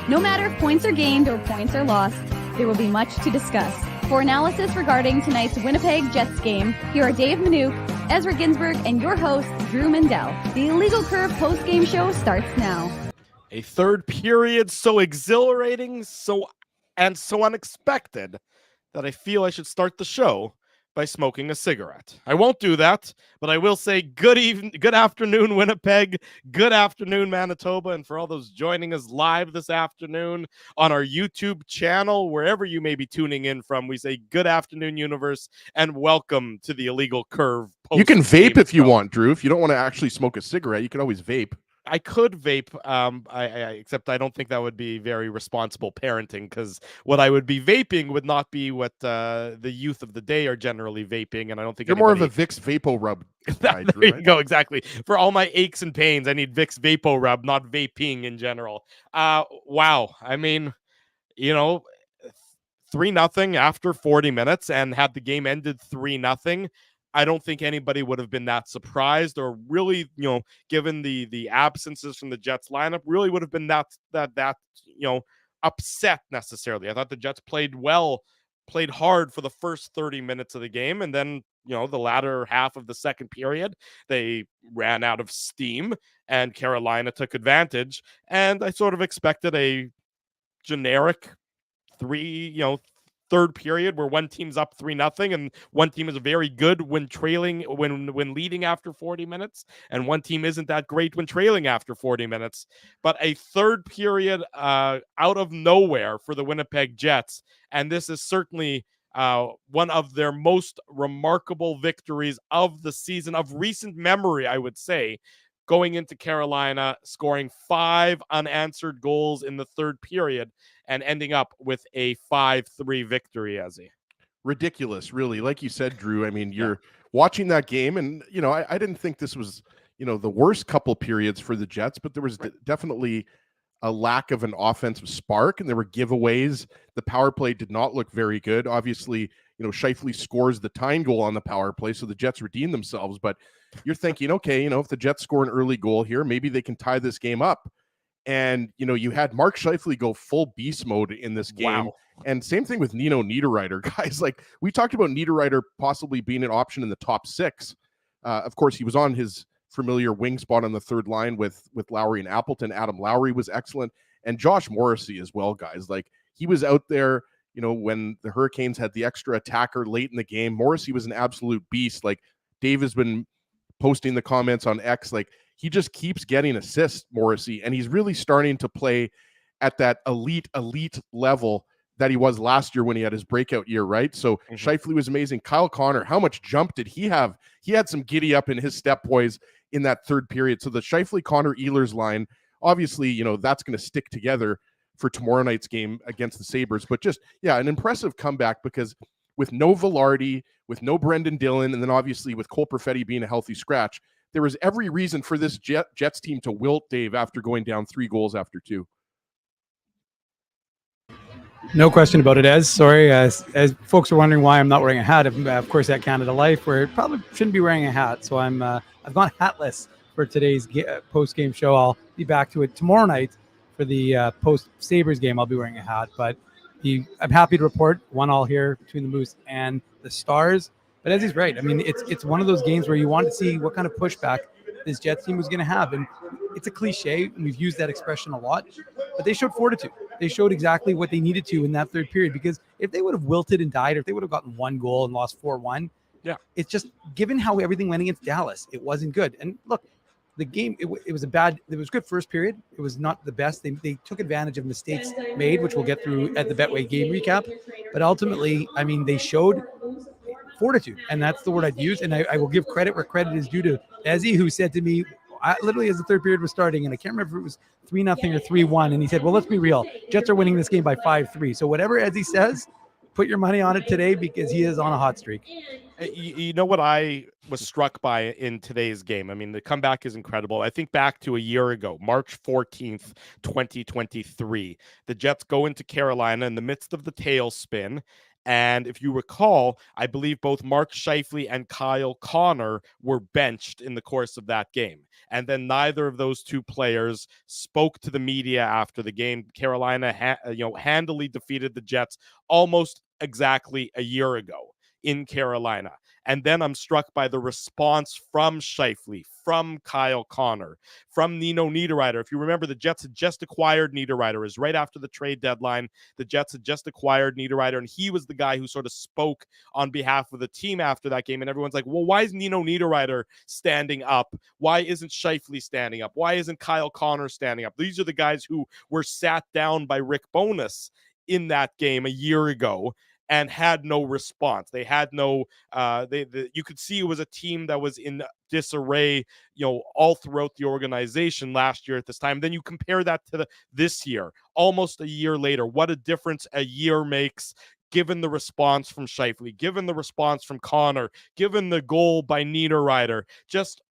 No matter if points are gained or points are lost, there will be much to discuss. For analysis regarding tonight's Winnipeg Jets game, here are Dave Manouk, Ezra Ginsburg, and your host, Drew Mandel. The Illegal Curve post-game show starts now. A third period so exhilarating, so unexpected that I feel I should start the show by smoking a cigarette. I won't do that, but I will say good afternoon, Winnipeg, good afternoon, Manitoba, and for all those joining us live this afternoon on our YouTube channel, wherever you may be tuning in from, we say good afternoon, universe, and welcome to the Illegal Curve. You can vape if you want, Drew. If you don't want to actually smoke a cigarette, you can always vape. I could vape, except I don't think that would be very responsible parenting, because what I would be vaping would not be what the youth of the day are generally vaping, and I don't think you're more of a Vicks Vapo Rub guy, Drew, there you go, exactly. For all my aches and pains, I need Vicks Vapo Rub, not vaping in general. Wow. I mean, 3-0 after 40 minutes, and had the game ended 3-0. I don't think anybody would have been that surprised, or really, given the absences from the Jets lineup, really would have been that upset necessarily. I thought the Jets played hard for the first 30 minutes of the game, and then the latter half of the second period, they ran out of steam, and Carolina took advantage. And I sort of expected a generic third period where one team's up 3-0 and one team is very good when leading after 40 minutes, and one team isn't that great when trailing after 40 minutes. But a third period out of nowhere for the Winnipeg Jets, and this is certainly one of their most remarkable victories of the season, of recent memory, I would say, going into Carolina, scoring 5 unanswered goals in the third period and ending up with a 5-3 victory, Ezzy. Ridiculous, really. Like you said, Drew, I mean, you're watching that game, and, I didn't think this was, the worst couple periods for the Jets, but there was definitely a lack of an offensive spark, and there were giveaways. The power play did not look very good. Obviously, Scheifele scores the tying goal on the power play, so the Jets redeem themselves, but you're thinking, okay, if the Jets score an early goal here, maybe they can tie this game up. And, you had Mark Scheifele go full beast mode in this game. Wow. And same thing with Nino Niederreiter. Guys, like, we talked about Niederreiter possibly being an option in the top 6. Of course, he was on his familiar wing spot on the third line with Lowry and Appleton. Adam Lowry was excellent. And Josh Morrissey as well, guys. Like, he was out there, when the Hurricanes had the extra attacker late in the game. Morrissey was an absolute beast. Like, Dave has been posting the comments on X, like, he just keeps getting assists, Morrissey, and he's really starting to play at that elite level that he was last year when he had his breakout year, right? So Scheifele was amazing. Kyle Connor, how much jump did he have? He had some giddy up in his step poise in that third period. So the Scheifele, Connor, Ehlers line, obviously, that's going to stick together for tomorrow night's game against the Sabres. But just, an impressive comeback, because with no Velarde, with no Brendan Dillon, and then obviously with Cole Perfetti being a healthy scratch, there was every reason for this Jets team to wilt, Dave, after going down 3 goals after 2. No question about it, Ez. Sorry, as folks are wondering why I'm not wearing a hat, of course, at Canada Life, where it probably shouldn't be wearing a hat. So I've gone hatless for today's post-game show. I'll be back to it tomorrow night for the post-Sabres game. I'll be wearing a hat, but I'm happy to report 1-1 here between the Moose and the Stars. But as he's right, I mean, it's one of those games where you want to see what kind of pushback this Jets team was going to have. And it's a cliche, and we've used that expression a lot, but they showed fortitude. They showed exactly what they needed to in that third period, because if they would have wilted and died, or if they would have gotten 1 goal and lost 4-1, it's just, given how everything went against Dallas, it wasn't good. And look, the game, it was good first period. It was not the best. They took advantage of mistakes made, which we'll get through at the Betway game recap. But ultimately, I mean, they showed fortitude, and that's the word I'd use. And I will give credit where credit is due to Ezzy, who said to me, literally as the third period was starting, and I can't remember if it was 3-0 or 3-1, and he said, well, let's be real, Jets are winning this game by 5-3. So whatever Ezzy says, put your money on it today, because he is on a hot streak. You know what I was struck by in today's game? I mean, the comeback is incredible. I think back to a year ago, March 14th, 2023. The Jets go into Carolina in the midst of the tailspin, And if you recall, I believe both Mark Scheifele and Kyle Connor were benched in the course of that game. And then neither of those two players spoke to the media after the game. Carolina, handily defeated the Jets almost exactly a year ago in Carolina. And then I'm struck by the response from Scheifele, from Kyle Connor, from Nino Niederreiter. If you remember, the Jets had just acquired Niederreiter. It was right after the trade deadline. The Jets had just acquired Niederreiter, and he was the guy who sort of spoke on behalf of the team after that game. And everyone's like, well, why is Nino Niederreiter standing up? Why isn't Scheifele standing up? Why isn't Kyle Connor standing up? These are the guys who were sat down by Rick Bowness in that game a year ago and had no response. They had no, you could see it was a team that was in disarray, all throughout the organization last year at this time. Then you compare that to this year, almost a year later. What a difference a year makes, given the response from Scheifele, given the response from Connor, given the goal by Niederreiter. Just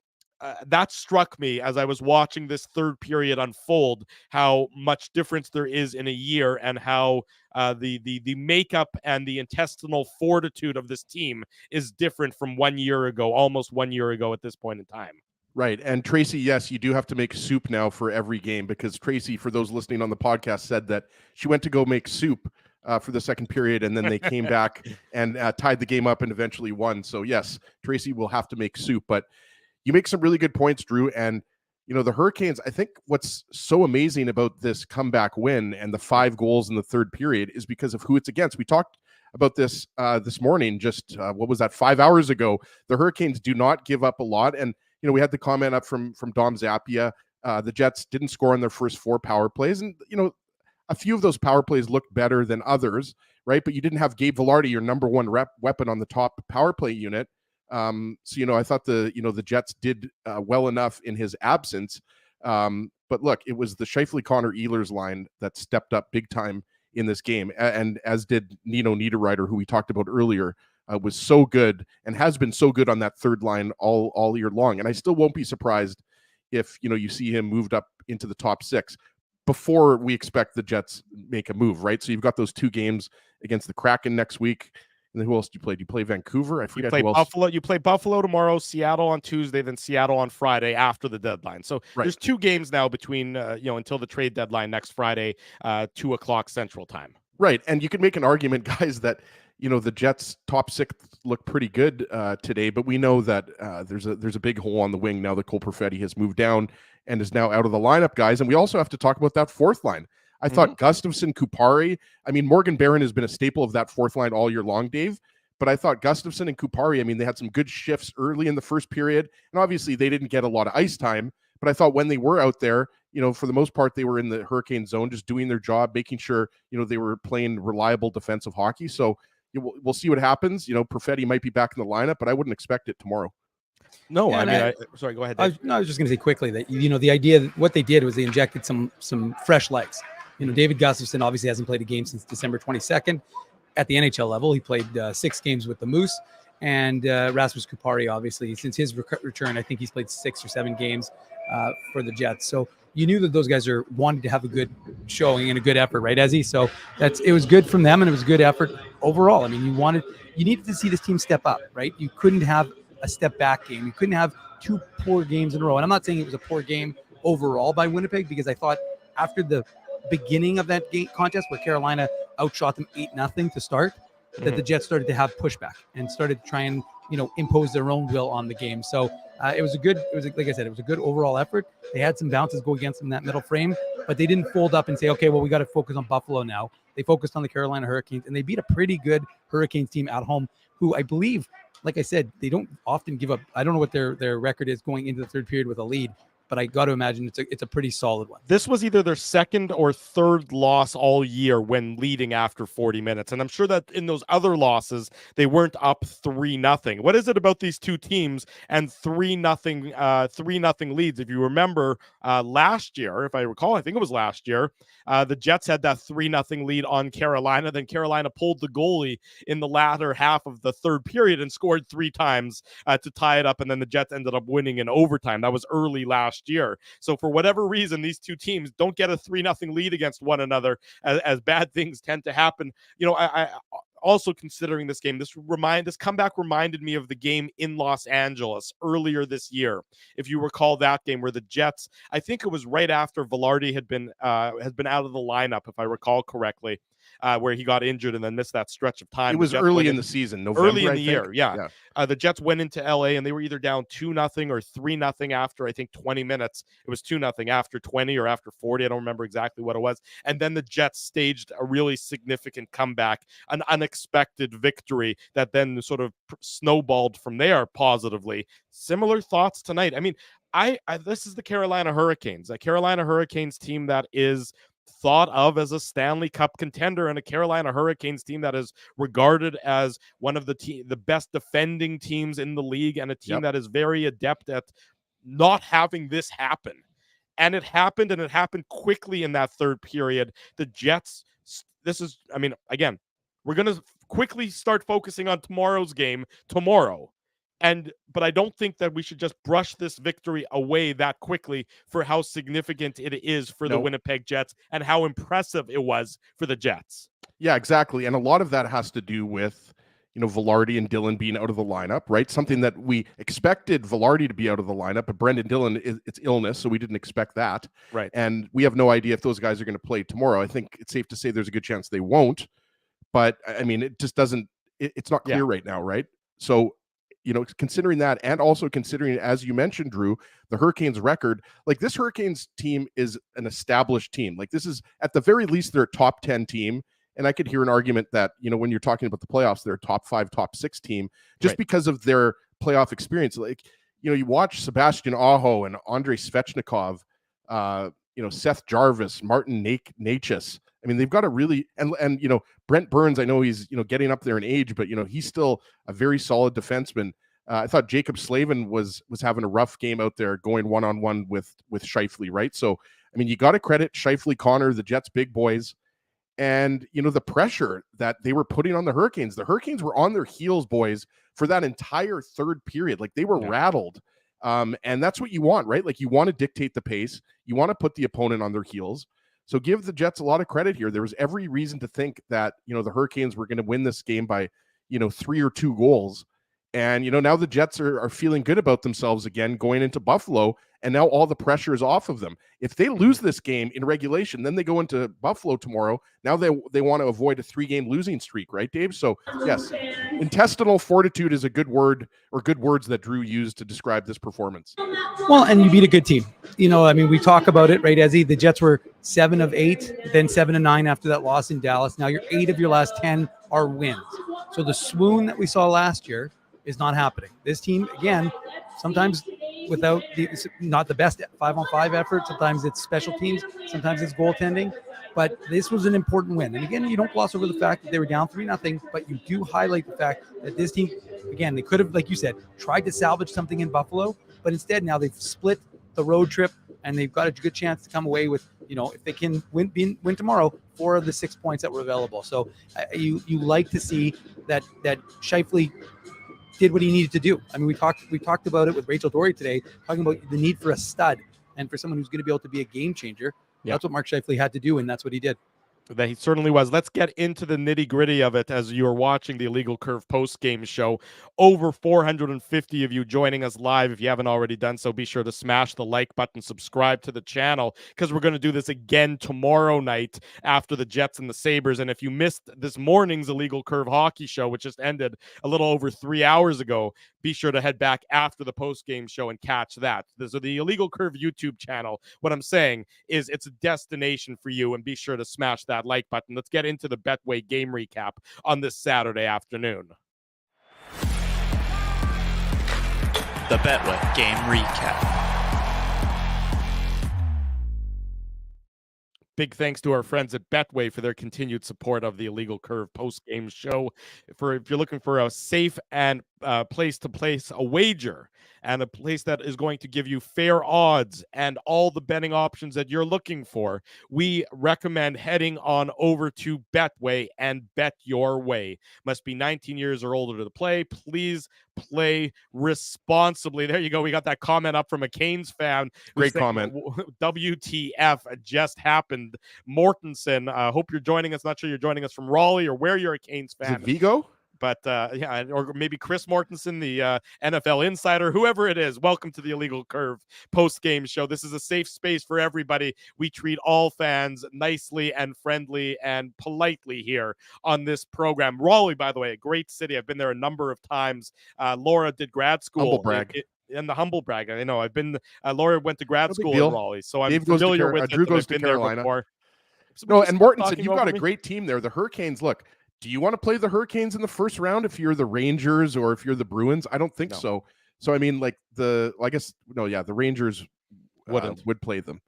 that struck me as I was watching this third period unfold, how much difference there is in a year, and how the makeup and the intestinal fortitude of this team is different from 1 year ago, almost 1 year ago at this point in time. Right. And Tracy, yes, you do have to make soup now for every game, because Tracy, for those listening on the podcast, said that she went to go make soup for the second period, and then they came back and tied the game up and eventually won. So yes, Tracy will have to make soup. But you make some really good points, Drew. And, the Hurricanes, I think what's so amazing about this comeback win and the 5 goals in the third period is because of who it's against. We talked about this this morning, just what was that, 5 hours ago. The Hurricanes do not give up a lot. And, we had the comment up from Dom Zappia. The Jets didn't score on their first 4 power plays. And, a few of those power plays looked better than others, right? But you didn't have Gabe Vilardi, your number one weapon on the top power play unit. So, I thought the Jets did well enough in his absence. But look, it was the Scheifele, Connor, Ehlers line that stepped up big time in this game. And as did Nino Niederreiter, who we talked about earlier, was so good and has been so good on that third line all year long. And I still won't be surprised if, you see him moved up into the top 6 before we expect the Jets make a move, right? So you've got those 2 games against the Kraken next week. And then who else do you play? Do you play Vancouver? I forget who else. Buffalo. You play Buffalo tomorrow, Seattle on Tuesday, then Seattle on Friday after the deadline. So There's 2 games now between, until the trade deadline next Friday, 2:00 Central Time. Right. And you can make an argument, guys, that, the Jets top 6 look pretty good today, but we know that there's a big hole on the wing now that Cole Perfetti has moved down and is now out of the lineup, guys. And we also have to talk about that fourth line. I thought Gustafsson, Kupari, Morgan Barron has been a staple of that fourth line all year long, Dave. But I thought Gustafsson and Kupari, they had some good shifts early in the first period. And obviously they didn't get a lot of ice time. But I thought when they were out there, for the most part, they were in the Hurricane zone, just doing their job, making sure, they were playing reliable defensive hockey. So we'll see what happens. Perfetti might be back in the lineup, but I wouldn't expect it tomorrow. No, sorry, go ahead. I was just going to say quickly that, the idea that what they did was they injected some fresh legs. David Gustafsson obviously hasn't played a game since December 22nd at the NHL level. He played 6 games with the Moose, and Rasmus Kupari, obviously, since his return, I think he's played 6 or 7 games for the Jets. So you knew that those guys are wanting to have a good showing and a good effort, right, Ezzy? So it was good from them, and it was a good effort overall. You needed to see this team step up, right? You couldn't have a step back game. You couldn't have 2 poor games in a row. And I'm not saying it was a poor game overall by Winnipeg, because I thought after the beginning of that game contest where Carolina outshot them 8-0 to start, that the Jets started to have pushback and started to try and impose their own will on the game. So like I said, it was a good overall effort. They had some bounces go against them in that middle frame, but they didn't fold up and say, okay, well, we got to focus on Buffalo now. They focused on the Carolina Hurricanes, and they beat a pretty good Hurricanes team at home, who I believe, like I said, they don't often give up. I don't know what their record is going into the third period with a lead, but I got to imagine it's a pretty solid one. This was either their second or third loss all year when leading after 40 minutes. And I'm sure that in those other losses, they weren't up 3-0. What is it about these two teams and 3-0 leads? If you remember last year, if I recall, I think it was last year, the Jets had that 3-0 lead on Carolina. Then Carolina pulled the goalie in the latter half of the third period and scored 3 times to tie it up. And then the Jets ended up winning in overtime. That was early last year. So for whatever reason, these two teams don't get a 3-0 lead against one another, as bad things tend to happen. I also considering this game, this comeback reminded me of the game in Los Angeles earlier this year. If you recall that game where the Jets, I think it was right after Velarde had been out of the lineup, if I recall correctly, where he got injured and then missed that stretch of time. It was early in the season, November. Early in the year, yeah. The Jets went into LA and they were either down 2-0 or 3-0 after, I think, 20 minutes. It was 2-0 after 20 or after 40. I don't remember exactly what it was. And then the Jets staged a really significant comeback, an unexpected victory that then sort of snowballed from there positively. Similar thoughts tonight. I mean, this is the Carolina Hurricanes, a Carolina Hurricanes team that is thought of as a Stanley Cup contender, and a Carolina Hurricanes team that is regarded as one of the best defending teams in the league, and a team that is very adept at not having this happen. And it happened, and it happened quickly in that third period. The Jets, again, we're going to quickly start focusing on tomorrow's game tomorrow. But I don't think that we should just brush this victory away that quickly for how significant it is for the Winnipeg Jets and how impressive it was for the Jets. Yeah, exactly. And a lot of that has to do with, Velarde and Dillon being out of the lineup, right? Something that we expected Velarde to be out of the lineup, but Brendan Dillon, it's illness, so we didn't expect that. Right. And we have no idea if those guys are going to play tomorrow. I think it's safe to say there's a good chance they won't. But, I mean, it just doesn't – it's not clear right now, right? So – considering that, and also considering, as you mentioned, Drew, the Hurricanes record, like this Hurricanes team is an established team. Like this is at the very least, they're a top 10 team. And I could hear an argument that, when you're talking about the playoffs, they're a top 5, top 6 team just because of their playoff experience. Like, you watch Sebastian Aho and Andrei Svechnikov, Seth Jarvis, Martin Necas. I mean, they've got a really, and Brent Burns, I know he's, getting up there in age, but, he's still a very solid defenseman. I thought Jacob Slavin was having a rough game out there going one-on-one with Scheifele, right? So, I mean, you got to credit Scheifele, Connor, the Jets' big boys, and, the pressure that they were putting on the Hurricanes. The Hurricanes were on their heels, boys, for that entire third period. Like they were rattled. And that's what you want, right? Like you want to dictate the pace. You want to put the opponent on their heels. So give the Jets a lot of credit here. There was every reason to think that, the Hurricanes were going to win this game by, 3 or 2 goals. And, now the Jets are feeling good about themselves again going into Buffalo. And now all the pressure is off of them. If they lose this game in regulation, then they go into Buffalo tomorrow. Now they want to avoid a 3-game losing streak, right, Dave? So, yes, intestinal fortitude is a good word, or good words that Drew used to describe this performance. Well, and you beat a good team. We talk about it, right, Ezzy? The Jets were 7 of 8, then 7 of 9 after that loss in Dallas. Now your 8 of your last 10 are wins. So the swoon that we saw last year is not happening. This team, again, sometimes without not the best 5-on-5 effort. Sometimes it's special teams. Sometimes it's goaltending. But this was an important win. And again, you don't gloss over the fact that they were down 3-0, but you do highlight the fact that this team, again, they could have, like you said, tried to salvage something in Buffalo, but instead now they've split the road trip and they've got a good chance to come away with, if they can win tomorrow, 4 of the 6 points that were available. So you like to see that Scheifele did what he needed to do. I mean, we talked about it with Rachel Dory today, talking about the need for a stud and for someone who's going to be able to be a game changer. Yeah. That's what Mark Scheifele had to do, and that's what he did. That he certainly was. Let's get into the nitty-gritty of it as you're watching the Illegal Curve post-game show. Over 450 of you joining us live. If you haven't already done so, be sure to smash the like button, subscribe to the channel, because we're going to do this again tomorrow night after the Jets and the Sabres. And if you missed this morning's Illegal Curve hockey show, which just ended a little over 3 hours ago, be sure to head back after the post-game show and catch that. So the Illegal Curve YouTube channel, what I'm saying is it's a destination for you, and be sure to smash that like button. Let's get into the Betway game recap on this Saturday afternoon. The Betway game recap. Big thanks to our friends at Betway for their continued support of the Illegal Curve post-game show. If you're looking for a safe and place to place a wager, and a place that is going to give you fair odds and all the betting options that you're looking for, we recommend heading on over to Betway and bet your way. Must be 19 years or older to play. Please play responsibly. There you go. We got that comment up from a Canes fan. Great comment. WTF just happened. Mortensen, hope you're joining us. Not sure you're joining us from Raleigh or where you're a Canes fan. Is it Vigo? But yeah, or maybe Chris Mortensen, the NFL insider, whoever it is. Welcome to the Illegal Curve post-game show. This is a safe space for everybody. We treat all fans nicely and friendly and politely here on this program. Raleigh, by the way, a great city. I've been there a number of times. Laura did grad school. Humble brag. And the humble brag. I know I've been. Laura went to grad school deal. in Raleigh, so I'm Dave goes to familiar with it. Drew goes I've to been there Carolina. before. No, and Mortensen, you've got a me? great team there. The Hurricanes, look, do you want to play the Hurricanes in the first round if you're the Rangers or if you're the Bruins? I don't think so. So, I mean, like the Rangers wouldn't play them.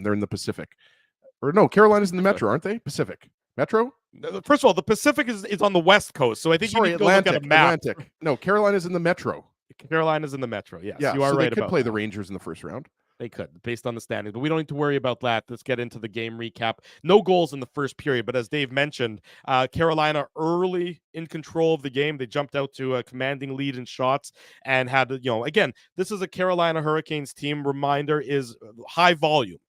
They're in the Pacific. Or no, Carolina's in the Metro, aren't they? Pacific. Metro? First of all, the Pacific is on the West Coast, so I think you need to look at a map. Atlantic. No, Carolina's in the Metro. Carolina's in the Metro, yes. Yeah, you are so right they could about play that. the Rangers in the first round. They could, based on the standings, but we don't need to worry about that. Let's get into the game recap. No goals in the first period, but as Dave mentioned, Carolina early in control of the game. They jumped out to a commanding lead in shots and had, again, this is a Carolina Hurricanes team. Reminder is high volume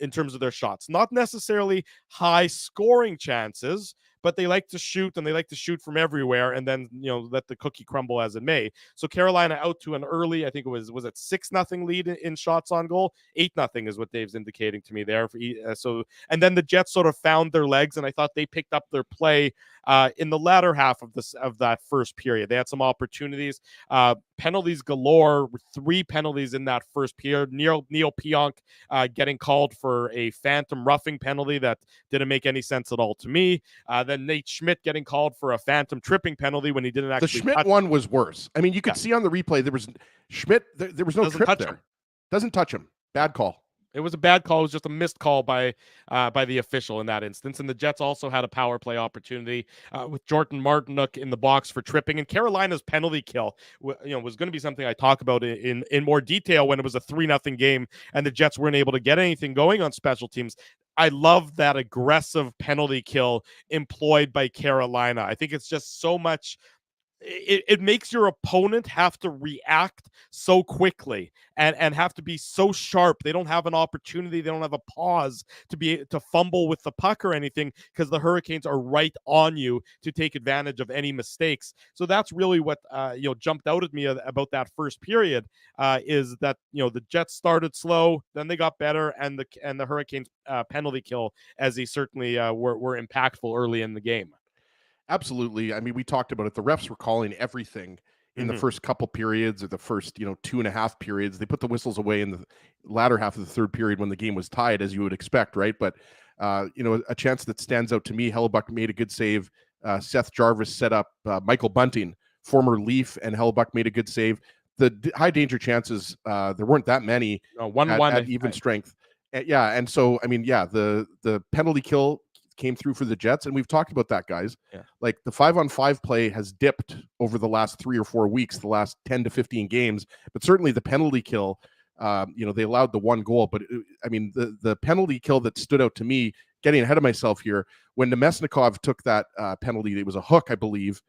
in terms of their shots, not necessarily high scoring chances, but they like to shoot, and they like to shoot from everywhere, and then let the cookie crumble as it may. So Carolina out to an early, I think it was it 6-0 lead in shots on goal. 8-0 is what Dave's indicating to me there. And then the Jets sort of found their legs, and I thought they picked up their play in the latter half of that first period. They had some opportunities, penalties galore, 3 penalties in that first period. Neil Pionk getting called for a phantom roughing penalty that didn't make any sense at all to me. Then Nate Schmidt getting called for a phantom tripping penalty when he didn't actually. The Schmidt one was worse. I mean, you could see on the replay there was Schmidt. There was no trip there. Doesn't touch him. Bad call. It was a bad call. It was just a missed call by the official in that instance. And the Jets also had a power play opportunity with Jordan Martinook in the box for tripping. And Carolina's penalty kill, was going to be something I talk about in more detail when it was a 3-0 game and the Jets weren't able to get anything going on special teams. I love that aggressive penalty kill employed by Carolina. I think it's just so much. It makes your opponent have to react so quickly and have to be so sharp. They don't have an opportunity. They don't have a pause to fumble with the puck or anything, because the Hurricanes are right on you to take advantage of any mistakes. So that's really what jumped out at me about that first period is that the Jets started slow, then they got better, and the Hurricanes penalty kill, as they certainly were impactful early in the game. Absolutely. I mean, we talked about it. The refs were calling everything in the first couple periods, or the first, 2.5 periods. They put the whistles away in the latter half of the third period when the game was tied, as you would expect, right? But, a chance that stands out to me, Hellebuck made a good save. Seth Jarvis set up Michael Bunting, former Leaf, and Hellebuck made a good save. The high danger chances, there weren't that many. 1-1 at even strength. And so, I mean, the penalty kill came through for the Jets, and we've talked about that, guys. Yeah. Like the 5-on-5 play has dipped over the last 3 or 4 weeks, the last 10 to 15 games, but certainly the penalty kill, they allowed the 1 goal, but the penalty kill that stood out to me, getting ahead of myself here, when Nemesnikov took that penalty, it was a hook, I believe,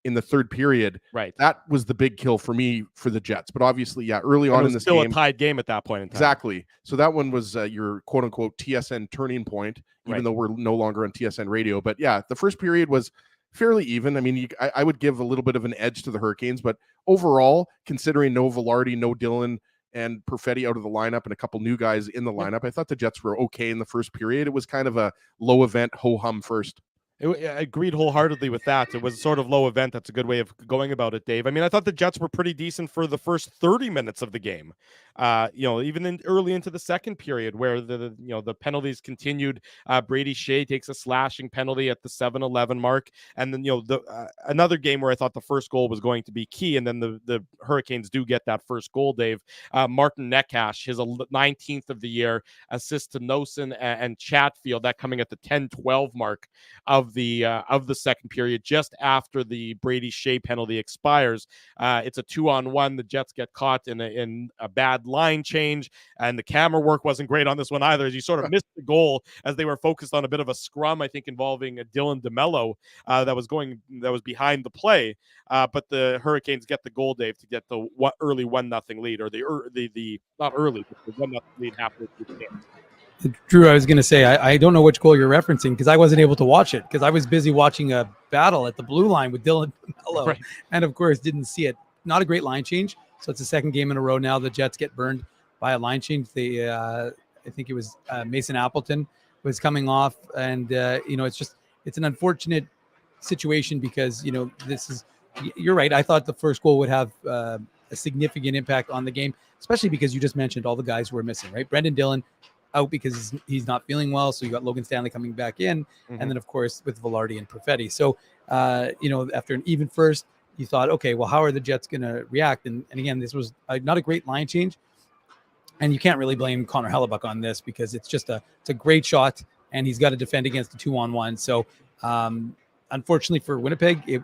in the third period. Right. That was the big kill for me for the Jets. But obviously, early on in this still game, a tied game at that point in time. Exactly. So that one was your quote unquote TSN turning point, even though we're no longer on TSN radio. But the first period was fairly even. I mean, I would give a little bit of an edge to the Hurricanes, but overall, considering no Velarde, no Dillon, and Perfetti out of the lineup and a couple new guys in the lineup, I thought the Jets were okay in the first period. It was kind of a low event, ho-hum first. I agreed wholeheartly with that. It was sort of low event. That's a good way of going about it, Dave. I mean, I thought the Jets were pretty decent for the first 30 minutes of the game. Even early into the second period, where the penalties continued. Brady Shea takes a slashing penalty at the 7-11 mark, and then another game where I thought the first goal was going to be key, and then the Hurricanes do get that first goal. Dave, Martin Neckash, his 19th of the year, assist to Nosen and Chatfield, that coming at the 10-12 mark of the second period, just after the Brady Shea penalty expires. It's a 2-on-1. The Jets get caught in a bad line change, and the camera work wasn't great on this one either, as you sort of missed the goal as they were focused on a bit of a scrum, I think, involving Dylan DeMello that was behind the play. But the Hurricanes get the goal, Dave, to get the early 1-0 lead, or the not early, but the 1-0 lead halfway through the game. Drew, I was going to say, I don't know which goal you're referencing because I wasn't able to watch it because I was busy watching a battle at the blue line with Dylan Mello, Right. and of course didn't see it. Not a great line change. So it's the second game in a row now the Jets get burned by a line change. They, I think it was Mason Appleton was coming off, and it's an unfortunate situation because you're right. I thought the first goal would have a significant impact on the game, especially because you just mentioned all the guys who were missing, right? Brendan Dillon out because he's not feeling well. So you got Logan Stanley coming back in. And then, of course, with Velarde and Perfetti. So, after an even first, you thought, okay, well, how are the Jets going to react? And again, this was not a great line change. And you can't really blame Connor Hellebuck on this because it's a great shot and he's got to defend against a 2-on-1. So, unfortunately for Winnipeg, it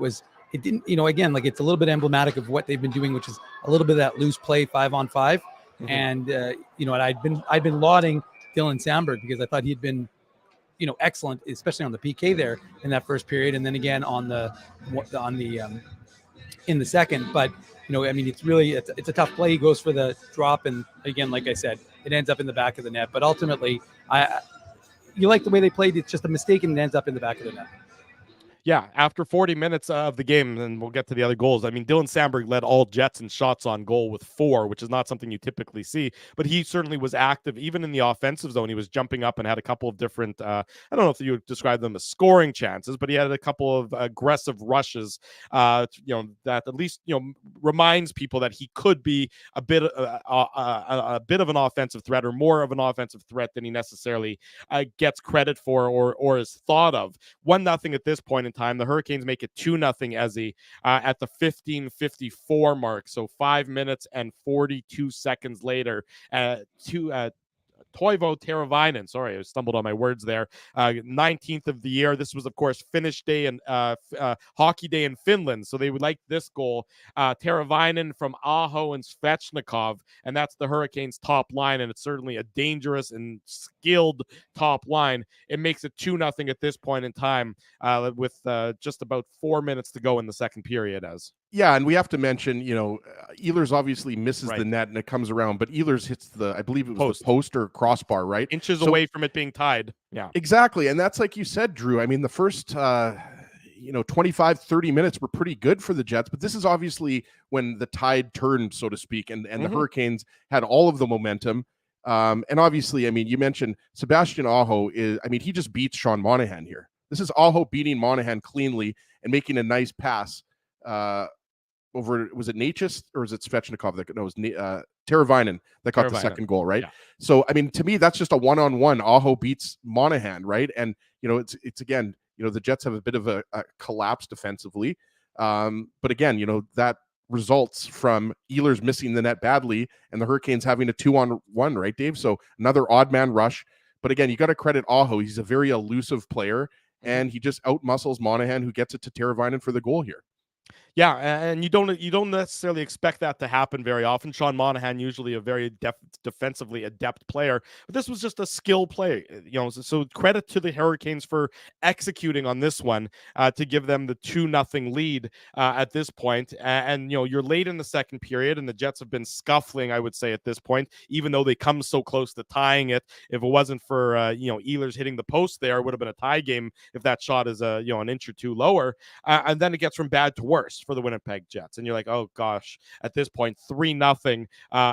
didn't, again, like it's a little bit emblematic of what they've been doing, which is a little bit of that loose play 5-on-5. And, and I'd been lauding Dylan Samberg because I thought he'd been, excellent, especially on the PK there in that first period. And then again in the second, but it's really, it's a tough play. He goes for the drop. And again, like I said, it ends up in the back of the net, but ultimately you like the way they played. It's just a mistake and it ends up in the back of the net. Yeah, after 40 minutes of the game, and we'll get to the other goals. I mean, Dylan Samberg led all Jets in shots on goal with 4, which is not something you typically see. But he certainly was active, even in the offensive zone. He was jumping up and had a couple of different, I don't know if you would describe them as scoring chances, but he had a couple of aggressive rushes, that at least, reminds people that he could be a bit of an offensive threat, or more of an offensive threat than he necessarily gets credit for or is thought of. 1-0 at this point in time. The Hurricanes make it 2-0 as at the 15:54 mark. So 5 minutes and 42 seconds later, Toivo Teravainen. Sorry, I stumbled on my words there. 19th of the year. This was, of course, Finnish Day and Hockey Day in Finland. So they would like this goal. Teravainen from Aho and Svechnikov, and that's the Hurricanes' top line, and it's certainly a dangerous and skilled top line. It makes it 2-0 at this point in time, with just about 4 minutes to go in the second period. Yeah, and we have to mention, Ehlers obviously misses the net and it comes around, but Ehlers hits I believe it was the post or crossbar, right? Inches away from it being tied. Yeah. Exactly. And that's like you said, Drew. I mean, the first 25, 30 minutes were pretty good for the Jets, but this is obviously when the tide turned, so to speak, and the Hurricanes had all of the momentum. And obviously, I mean, you mentioned Sebastian Aho he just beats Sean Monahan here. This is Aho beating Monahan cleanly and making a nice pass over, was it Natchez or was it Svechnikov? It was Teravainen that got the second goal, right? Yeah. So, I mean, to me, that's just a one-on-one. Aho beats Monahan, right? And, it's again, the Jets have a bit of a collapse defensively. But again, that results from Ehlers missing the net badly and the Hurricanes having a 2-on-1, right, Dave? So another odd man rush. But again, you got to credit Aho. He's a very elusive player, and he just outmuscles Monahan, who gets it to Teravainen for the goal here. Yeah, and you don't necessarily expect that to happen very often. Sean Monahan, usually a very defensively adept player, but this was just a skill play. So credit to the Hurricanes for executing on this one to give them the 2-0 lead at this point. And you're late in the second period, and the Jets have been scuffling, I would say, at this point, even though they come so close to tying it. If it wasn't for Ehlers hitting the post there, it would have been a tie game if that shot is an inch or two lower. And then it gets from bad to worse for the Winnipeg Jets, and you're like, oh gosh, at this point 3-0.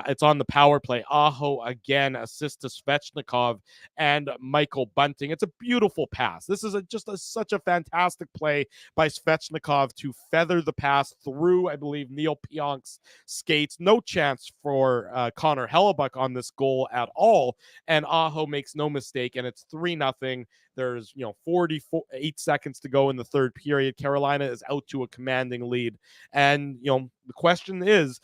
It's on the power play. Aho again assists to Svechnikov and Michael Bunting. It's a beautiful pass. This is such a fantastic play by Svechnikov to feather the pass through, I believe, Neil Pionk's skates. No chance for Connor Hellebuck on this goal at all, and Aho makes no mistake, and it's 3-0. There's 48 seconds to go in the third period. Carolina is out to a commanding lead. And the question is,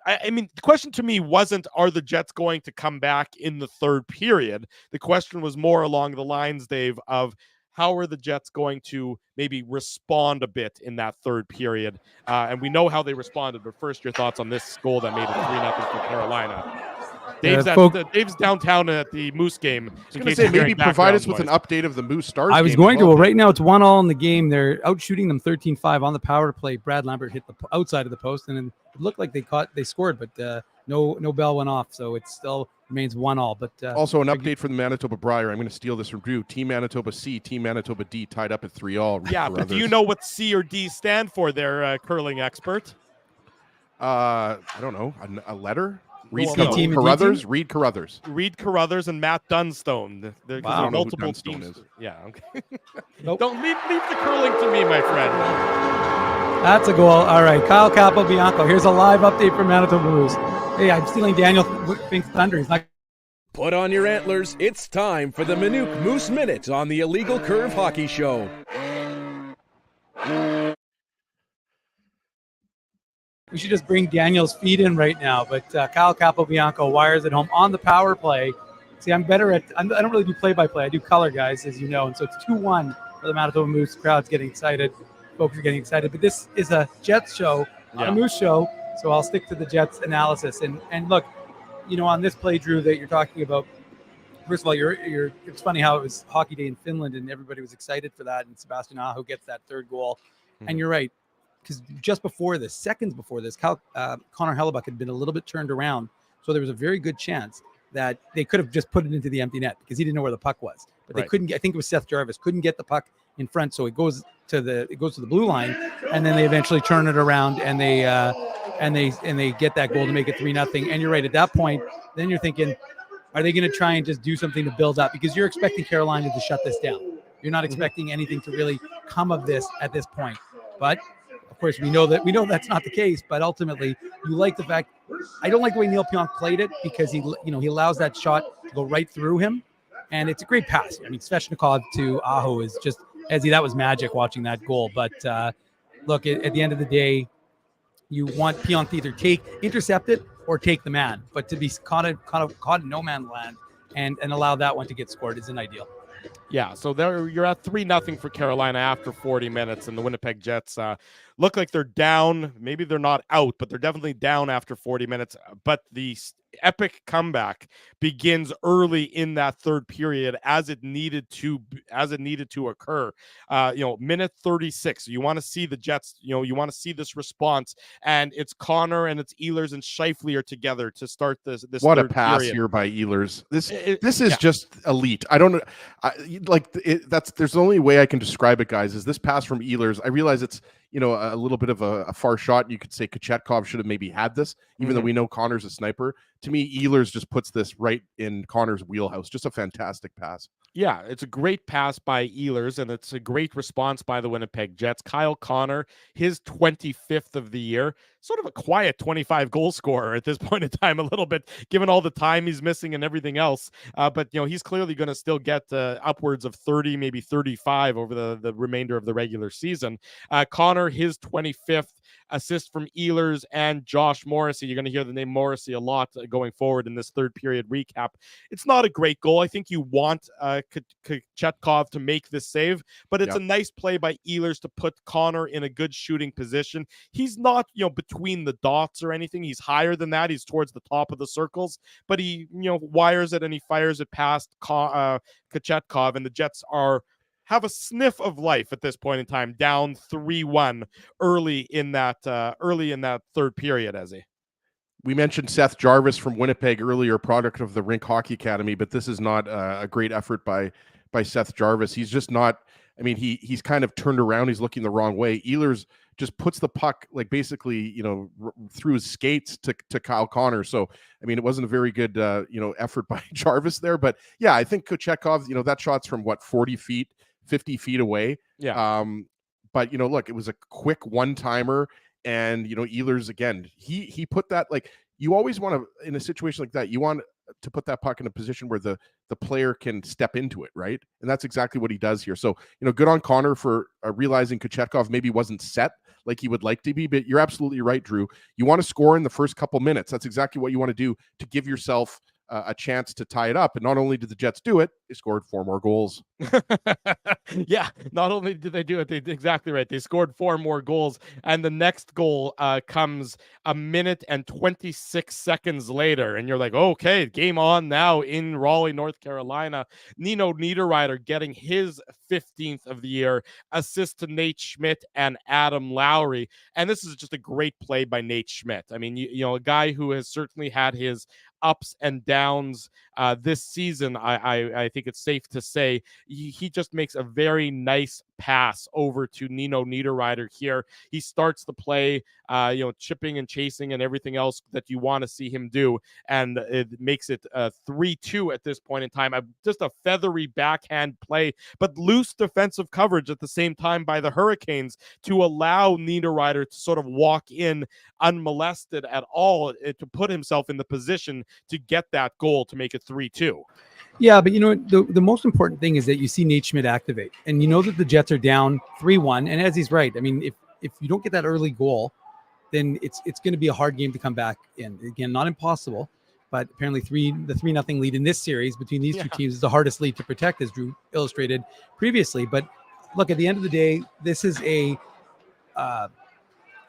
I mean, the question to me wasn't, are the Jets going to come back in the third period? The question was more along the lines, Dave, of how are the Jets going to maybe respond a bit in that third period? And we know how they responded, but first, your thoughts on this goal that made it 3-0 for Carolina. Dave's downtown at the Moose game. I was going to say, maybe provide us with an update of the Moose Stars game. I was going to. Well, right now it's 1-1 in the game. They're out shooting them 13-5 on the power play. Brad Lambert hit the outside of the post, and then it looked like they scored, but no bell went off, so it still remains 1-1. But also an update from the Manitoba Brier. I'm going to steal this from Drew. Team Manitoba C, Team Manitoba D tied up at 3-3. Yeah, but do you know what C or D stand for there, curling expert? I don't know. A letter? Reed Carruthers. Reed Carruthers. Reed Carruthers and Matt Dunstone. There's multiple teams. Yeah. Okay. Nope. Don't leave the curling to me, my friend. That's a goal. All right, Kyle Capobianco. Here's a live update from Manitoba Moose. Hey, I'm stealing Daniel Fink's thunder. He's not. Put on your antlers. It's time for the Minuk Moose Minute on the Illegal Curve Hockey Show. We should just bring Daniel's feed in right now, but Kyle Capobianco wires it home on the power play. See, I don't really do play-by-play. I do color, guys, as you know, and so it's 2-1 for the Manitoba Moose. Crowd's getting excited. Folks are getting excited, but this is a Jets show, not a Moose show, so I'll stick to the Jets analysis. And look, on this play, Drew, that you're talking about, first of all, it's funny how it was Hockey Day in Finland, and everybody was excited for that, and Sebastian Aho gets that third goal. Mm-hmm. And you're right. Because just before this, seconds before this, Connor Hellebuck had been a little bit turned around. So there was a very good chance that they could have just put it into the empty net because he didn't know where the puck was. But they couldn't get, I think it was Seth Jarvis, couldn't get the puck in front. So it goes to the blue line, and then they eventually turn it around and they get that goal to make it 3-0. And you're right, at that point, then you're thinking, are they going to try and just do something to build up? Because you're expecting Carolina to shut this down. You're not expecting anything to really come of this at this point. But of course, we know that's not the case, but ultimately, you like the fact. I don't like the way Neil Pionk played it because he allows that shot to go right through him, and it's a great pass. I mean, Svechnikov to Aho is just that was magic watching that goal. But look, at the end of the day, you want Pionk to either intercept it or take the man, but to be caught in no man land and allow that one to get scored isn't ideal. Yeah, so you're at 3-0 for Carolina after 40 minutes, and the Winnipeg Jets look like they're down. Maybe they're not out, but they're definitely down after 40 minutes. But the epic comeback begins early in that third period, as it needed to occur. Minute 36. You want to see the Jets. You want to see this response, and it's Connor and it's Ehlers and Scheifele are together to start this. What third a pass period. Here by Ehlers. This is just elite. I don't know. There's the only way I can describe it, guys. Is this pass from Ehlers? I realize it's a little bit of a far shot. You could say Kochetkov should have maybe had this, even though we know Connor's a sniper. To me, Ehlers just puts this right in Connor's wheelhouse. Just a fantastic pass. Yeah, it's a great pass by Ehlers, and it's a great response by the Winnipeg Jets. Kyle Connor, his 25th of the year, sort of a quiet 25 goal scorer at this point in time, a little bit, given all the time he's missing and everything else. But he's clearly going to still get upwards of 30, maybe 35 over the remainder of the regular season. Connor, his 25th assist from Ehlers and Josh Morrissey. You're going to hear the name Morrissey a lot going forward in this third period recap. It's not a great goal. I think you want Kochetkov to make this save, but it's a nice play by Ehlers to put Connor in a good shooting position. He's not, between the dots or anything. He's higher than that. He's towards the top of the circles, but he, wires it and he fires it past Kochetkov, and the Jets have a sniff of life at this point in time, down 3-1 early in that third period, Ezzy. We mentioned Seth Jarvis from Winnipeg earlier, product of the Rink Hockey Academy, but this is not a great effort by Seth Jarvis. He's just not, he's kind of turned around. He's looking the wrong way. Ehlers just puts the puck basically, through his skates to Kyle Connor. So, it wasn't a very good, effort by Jarvis there, but yeah, I think Kochetkov, that shot's from 40 feet, 50 feet away. Yeah. But look, it was a quick one-timer, and Ehlers again, he put that, you always want to, in a situation like that, you want to put that puck in a position where the player can step into it, right? And that's exactly what he does here. So, good on Connor for realizing Kochetkov maybe wasn't set like he would like to be, but you're absolutely right, Drew. You want to score in the first couple minutes. That's exactly what you want to do to give yourself a chance to tie it up. And not only did the Jets do it, they scored 4 more goals. Yeah, not only did they do it, they did exactly right. They scored 4 more goals, and the next goal comes a minute and 26 seconds later, and you're like, okay, game on now in Raleigh, North Carolina. Nino Niederreiter getting his 15th of the year, assist to Nate Schmidt and Adam Lowry, and this is just a great play by Nate Schmidt. I mean, you know, a guy who has certainly had his ups and downs this season. I think it's safe to say he just makes a very nice pass over to Nino Niederreiter here. He starts the play, chipping and chasing and everything else that you want to see him do, and it makes it 3-2 at this point in time. Just a feathery backhand play, but loose defensive coverage at the same time by the Hurricanes to allow Niederreiter to sort of walk in unmolested at all, to put himself in the position to get that goal to make it 3-2. Yeah, but you know, the most important thing is that you see Nate Schmidt activate, and you know that the Jets are down 3-1. And as he's right, I mean, if you don't get that early goal, then it's going to be a hard game to come back in. Again, not impossible, but apparently the 3-0 lead in this series between these two teams is the hardest lead to protect, as Drew illustrated previously. But look, at the end of the day, this is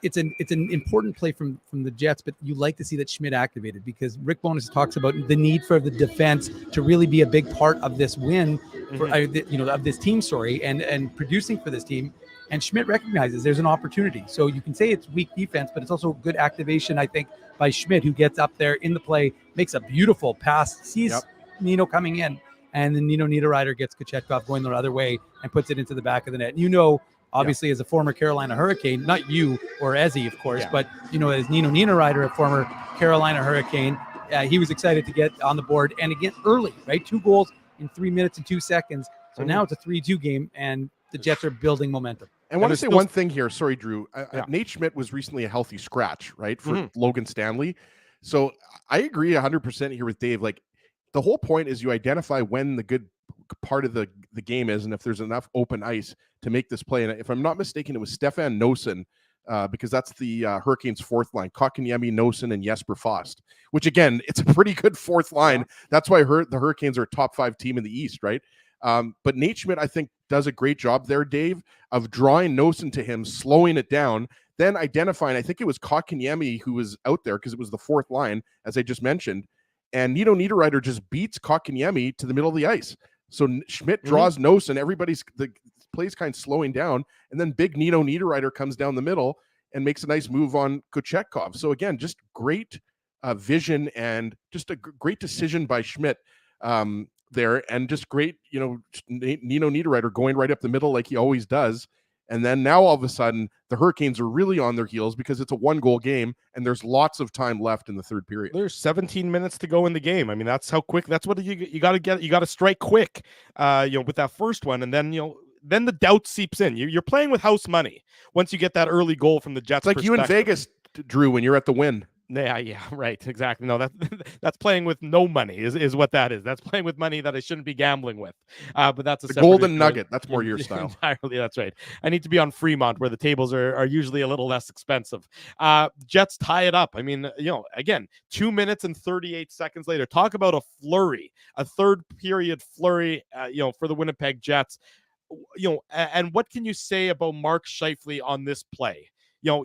it's an important play from the Jets, but you like to see that Schmidt activated, because Rick Bowness talks about the need for the defense to really be a big part of this win, for of this team story, and producing for this team. And Schmidt recognizes there's an opportunity. So you can say it's weak defense, but it's also good activation, I think, by Schmidt, who gets up there in the play, makes a beautiful pass, sees Nino coming in, and then Nino Niederreiter gets Kochetkov going the other way and puts it into the back of the net. And obviously, as a former Carolina Hurricane, not you or Ezzy, of course, but, as Nino Niederreiter, a former Carolina Hurricane, he was excited to get on the board. And again, early, right? 2 goals in 3 minutes and 2 seconds. So now it's a 3-2 game, and the Jets are building momentum. I want to say one thing here. Sorry, Drew. Nate Schmidt was recently a healthy scratch, right, for Logan Stanley. So I agree 100% here with Dave. Like, the whole point is you identify when the good part of the game is, and if there's enough open ice to make this play. And if I'm not mistaken, it was Stefan Noesen, because that's the Hurricanes' 4th line: Kotkaniemi, Noesen, and Jesper Fost, which, again, it's a pretty good 4th line. That's why the Hurricanes are a top 5 team in the East, right? But Nate Schmidt, I think, does a great job there, Dave, of drawing Noesen to him, slowing it down, then identifying, I think it was Kotkaniemi who was out there because it was the 4th line, as I just mentioned, and Nino Niederreiter just beats Kotkaniemi to the middle of the ice. So Schmidt draws Noesen, the play's kind of slowing down, and then big Nino Niederreiter comes down the middle and makes a nice move on Kochetkov. So again, just great vision and just a great decision by Schmidt there, and just great, Nino Niederreiter going right up the middle like he always does. And then now all of a sudden the Hurricanes are really on their heels because it's a 1-goal game and there's lots of time left in the 3rd period. There's 17 minutes to go in the game. I mean, that's how quick. That's what you got to get. You got to strike quick, with that first one, and then then the doubt seeps in. You're playing with house money once you get that early goal from the Jets. It's like you in Vegas, Drew, when you're at the Wynn. Yeah, right, exactly. No, that's playing with no money is what that is. That's playing with money that I shouldn't be gambling with. But that's a golden nugget. That's more your style. Entirely, that's right. I need to be on Fremont, where the tables are usually a little less expensive. Jets tie it up. I mean, again, 2 minutes and 38 seconds later. Talk about a flurry, a 3rd period flurry. For the Winnipeg Jets. And what can you say about Mark Scheifele on this play?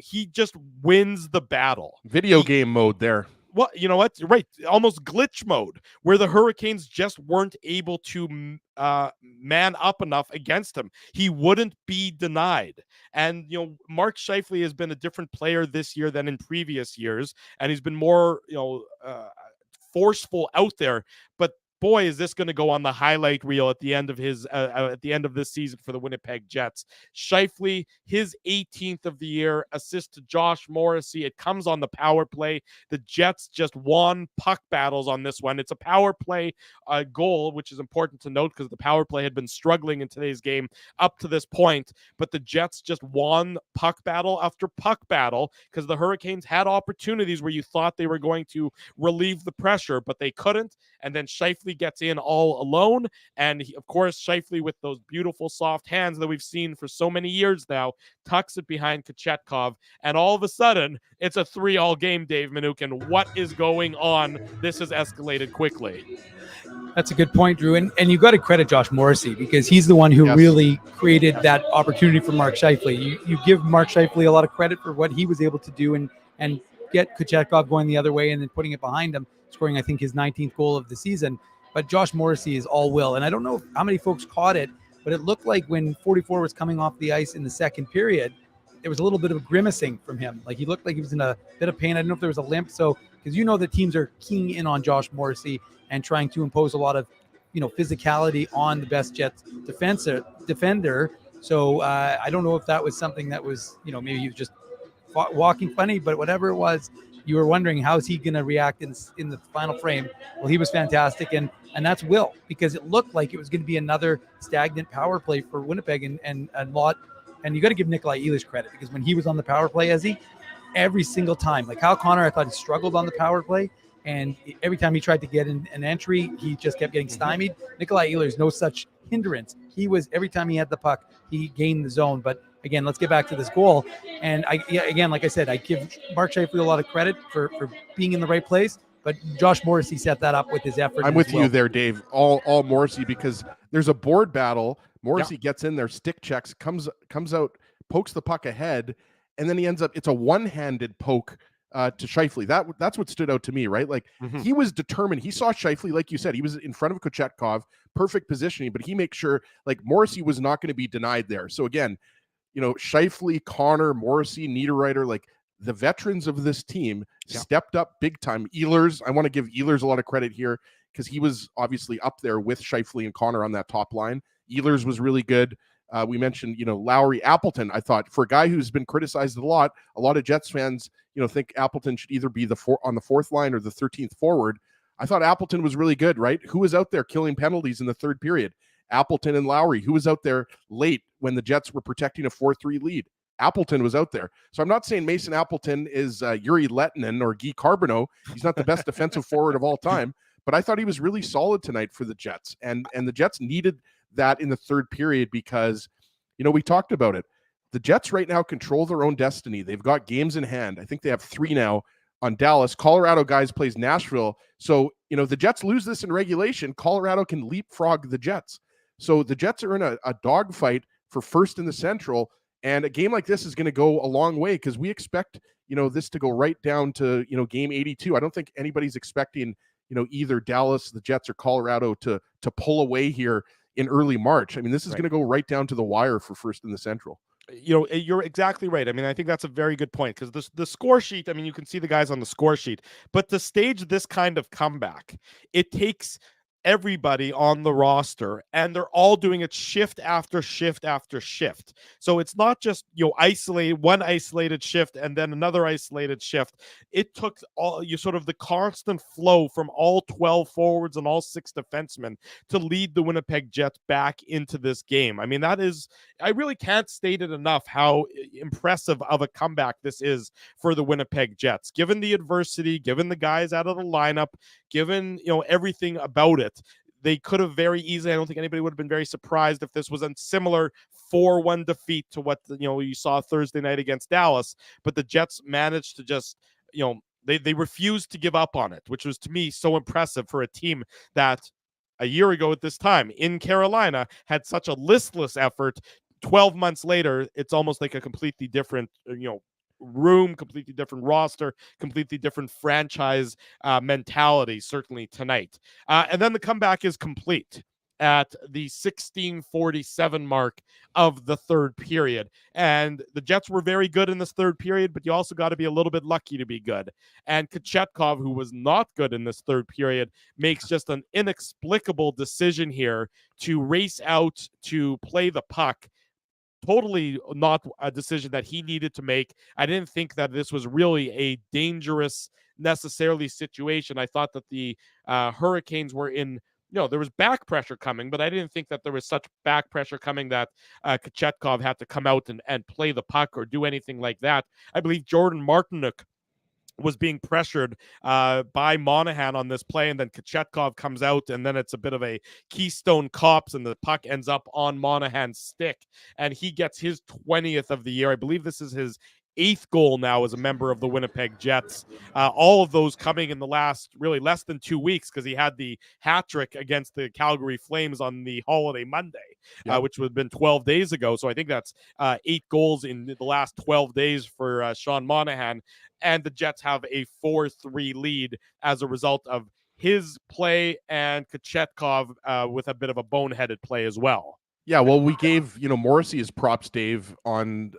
He just wins the battle. Video game mode there. Well, you know what? Right. Almost glitch mode, where the Hurricanes just weren't able to man up enough against him. He wouldn't be denied. And, Mark Scheifele has been a different player this year than in previous years. And he's been more, forceful out there. But boy, is this going to go on the highlight reel at the end of this season for the Winnipeg Jets. Scheifele, his 18th of the year, assist to Josh Morrissey. It comes on the power play. The Jets just won puck battles on this one. It's a power play goal, which is important to note because the power play had been struggling in today's game up to this point. But the Jets just won puck battle after puck battle because the Hurricanes had opportunities where you thought they were going to relieve the pressure, but they couldn't. And then Scheifele Scheifele gets in all alone, and of course, Scheifele with those beautiful soft hands that we've seen for so many years now, tucks it behind Kochetkov, and all of a sudden, it's a 3-all game, Dave Minuk, and what is going on? This has escalated quickly. That's a good point, Drew. And you got to credit Josh Morrissey because he's the one who really created that opportunity for Mark Scheifele. You give Mark Scheifele a lot of credit for what he was able to do and get Kochetkov going the other way and then putting it behind him, scoring, I think, his 19th goal of the season. But Josh Morrissey is all will. And I don't know how many folks caught it, but it looked like when 44 was coming off the ice in the second period, there was a little bit of grimacing from him. Like he looked like he was in a bit of pain. I don't know if there was a limp. So, because the teams are keying in on Josh Morrissey and trying to impose a lot of, physicality on the best Jets defender. So I don't know if that was something that was, maybe he was just walking funny, but whatever it was, you were wondering how's he going to react in the final frame. Well, he was fantastic, and that's will, because it looked like it was going to be another stagnant power play for Winnipeg, and a lot. And you got to give Nikolai Ehlers credit, because when he was on the power play, every single time, like Kyle Connor, I thought he struggled on the power play. And every time he tried to get in an entry, he just kept getting stymied. Nikolai Ehlers, no such hindrance. Every time he had the puck, he gained the zone. But again, let's get back to this goal. And like I said, I give Mark Scheifele a lot of credit for being in the right place. But Josh Morrissey set that up with his effort. I'm with you there, Dave. All Morrissey, because there's a board battle. Morrissey gets in there, stick checks, comes out, pokes the puck ahead, and then he ends up, it's a one-handed poke to Scheifele. That's what stood out to me, right? Like he was determined. He saw Scheifele, like you said, he was in front of Kochetkov, perfect positioning, but he makes sure like Morrissey was not going to be denied there. So again, Scheifele, Connor, Morrissey, Niederreiter, like the veterans of this team stepped up big time. Ehlers, I want to give Ehlers a lot of credit here because he was obviously up there with Scheifele and Connor on that top line. Ehlers was really good. We mentioned, Lowry, Appleton. I thought for a guy who's been criticized a lot of Jets fans, think Appleton should either be on the fourth line or the 13th forward. I thought Appleton was really good, right? Who was out there killing penalties in the third period? Appleton and Lowry. Who was out there late when the Jets were protecting a 4-3 lead? Appleton was out there. So I'm not saying Mason Appleton is Yuri Lettinen or Guy Carbonneau. He's not the best defensive forward of all time, but I thought he was really solid tonight for the Jets. And the Jets needed that in the third period because, we talked about it. The Jets right now control their own destiny. They've got games in hand. I think they have 3 now on Dallas. Colorado guys plays Nashville. So, the Jets lose this in regulation. Colorado can leapfrog the Jets. So the Jets are in a dogfight for first in the Central. And a game like this is going to go a long way because we expect, this to go right down to, game 82. I don't think anybody's expecting, either Dallas, the Jets, or Colorado to pull away here in early March. I mean, this is going to go right down to the wire for first in the Central. You're exactly right. I mean, I think that's a very good point because the score sheet, I mean, you can see the guys on the score sheet, but to stage this kind of comeback, it takes everybody on the roster, and they're all doing it shift after shift after shift. So it's not just one isolated shift and then another isolated shift. It took the constant flow from all 12 forwards and all 6 defensemen to lead the Winnipeg Jets back into this game. I mean, I really can't state it enough how impressive of a comeback this is for the Winnipeg Jets, given the adversity, given the guys out of the lineup, given everything about it. They could have very easily, I don't think anybody would have been very surprised if this was a similar 4-1 defeat to what you saw Thursday night against Dallas, but the Jets managed to just they refused to give up on it, which was to me so impressive for a team that a year ago at this time in Carolina had such a listless effort. 12 months later, it's almost like a completely different room, completely different roster, completely different franchise mentality, certainly tonight. And then the comeback is complete at the 16:47 mark of the third period. And the Jets were very good in this third period, but you also got to be a little bit lucky to be good. And Kochetkov, who was not good in this third period, makes just an inexplicable decision here to race out to play the puck. Totally not a decision that he needed to make. I didn't think that this was really a dangerous necessarily situation. I thought that the Hurricanes were in, there was back pressure coming, but I didn't think that there was such back pressure coming that Kochetkov had to come out and play the puck or do anything like that. I believe Jordan Martinook was being pressured by Monahan on this play, and then Kochetkov comes out, and then it's a bit of a Keystone Cops, and the puck ends up on Monahan's stick, and he gets his 20th of the year. I believe this is his 8th goal now as a member of the Winnipeg Jets. All of those coming in the last really less than 2 weeks, because he had the hat trick against the Calgary Flames on the holiday Monday, which would have been 12 days ago. So I think that's 8 goals in the last 12 days for Sean Monahan. And the Jets have a 4-3 lead as a result of his play and Kochetkov with a bit of a boneheaded play as well. Yeah, well, we gave Morrissey his props, Dave, on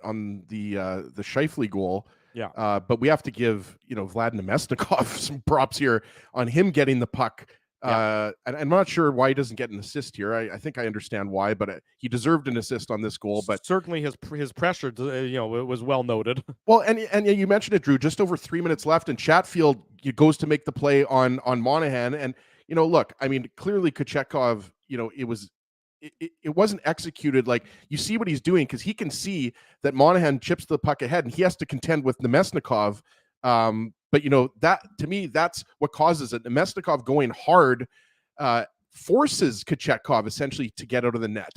the Scheifele goal. Yeah. But we have to give Vlad Nemesnikov some props here on him getting the puck. And I'm not sure why he doesn't get an assist here. I think I understand why, but he deserved an assist on this goal. But certainly his pressure, it was well noted. Well, and you mentioned it, Drew. Just over 3 minutes left, and Chatfield goes to make the play on Monahan. And look, I mean, clearly Kochetkov, it wasn't executed. Like, you see what he's doing, because he can see that Monahan chips the puck ahead, and he has to contend with Nemesnikov. But that, to me, that's what causes it. Nemesnikov going hard forces Kochetkov essentially to get out of the net.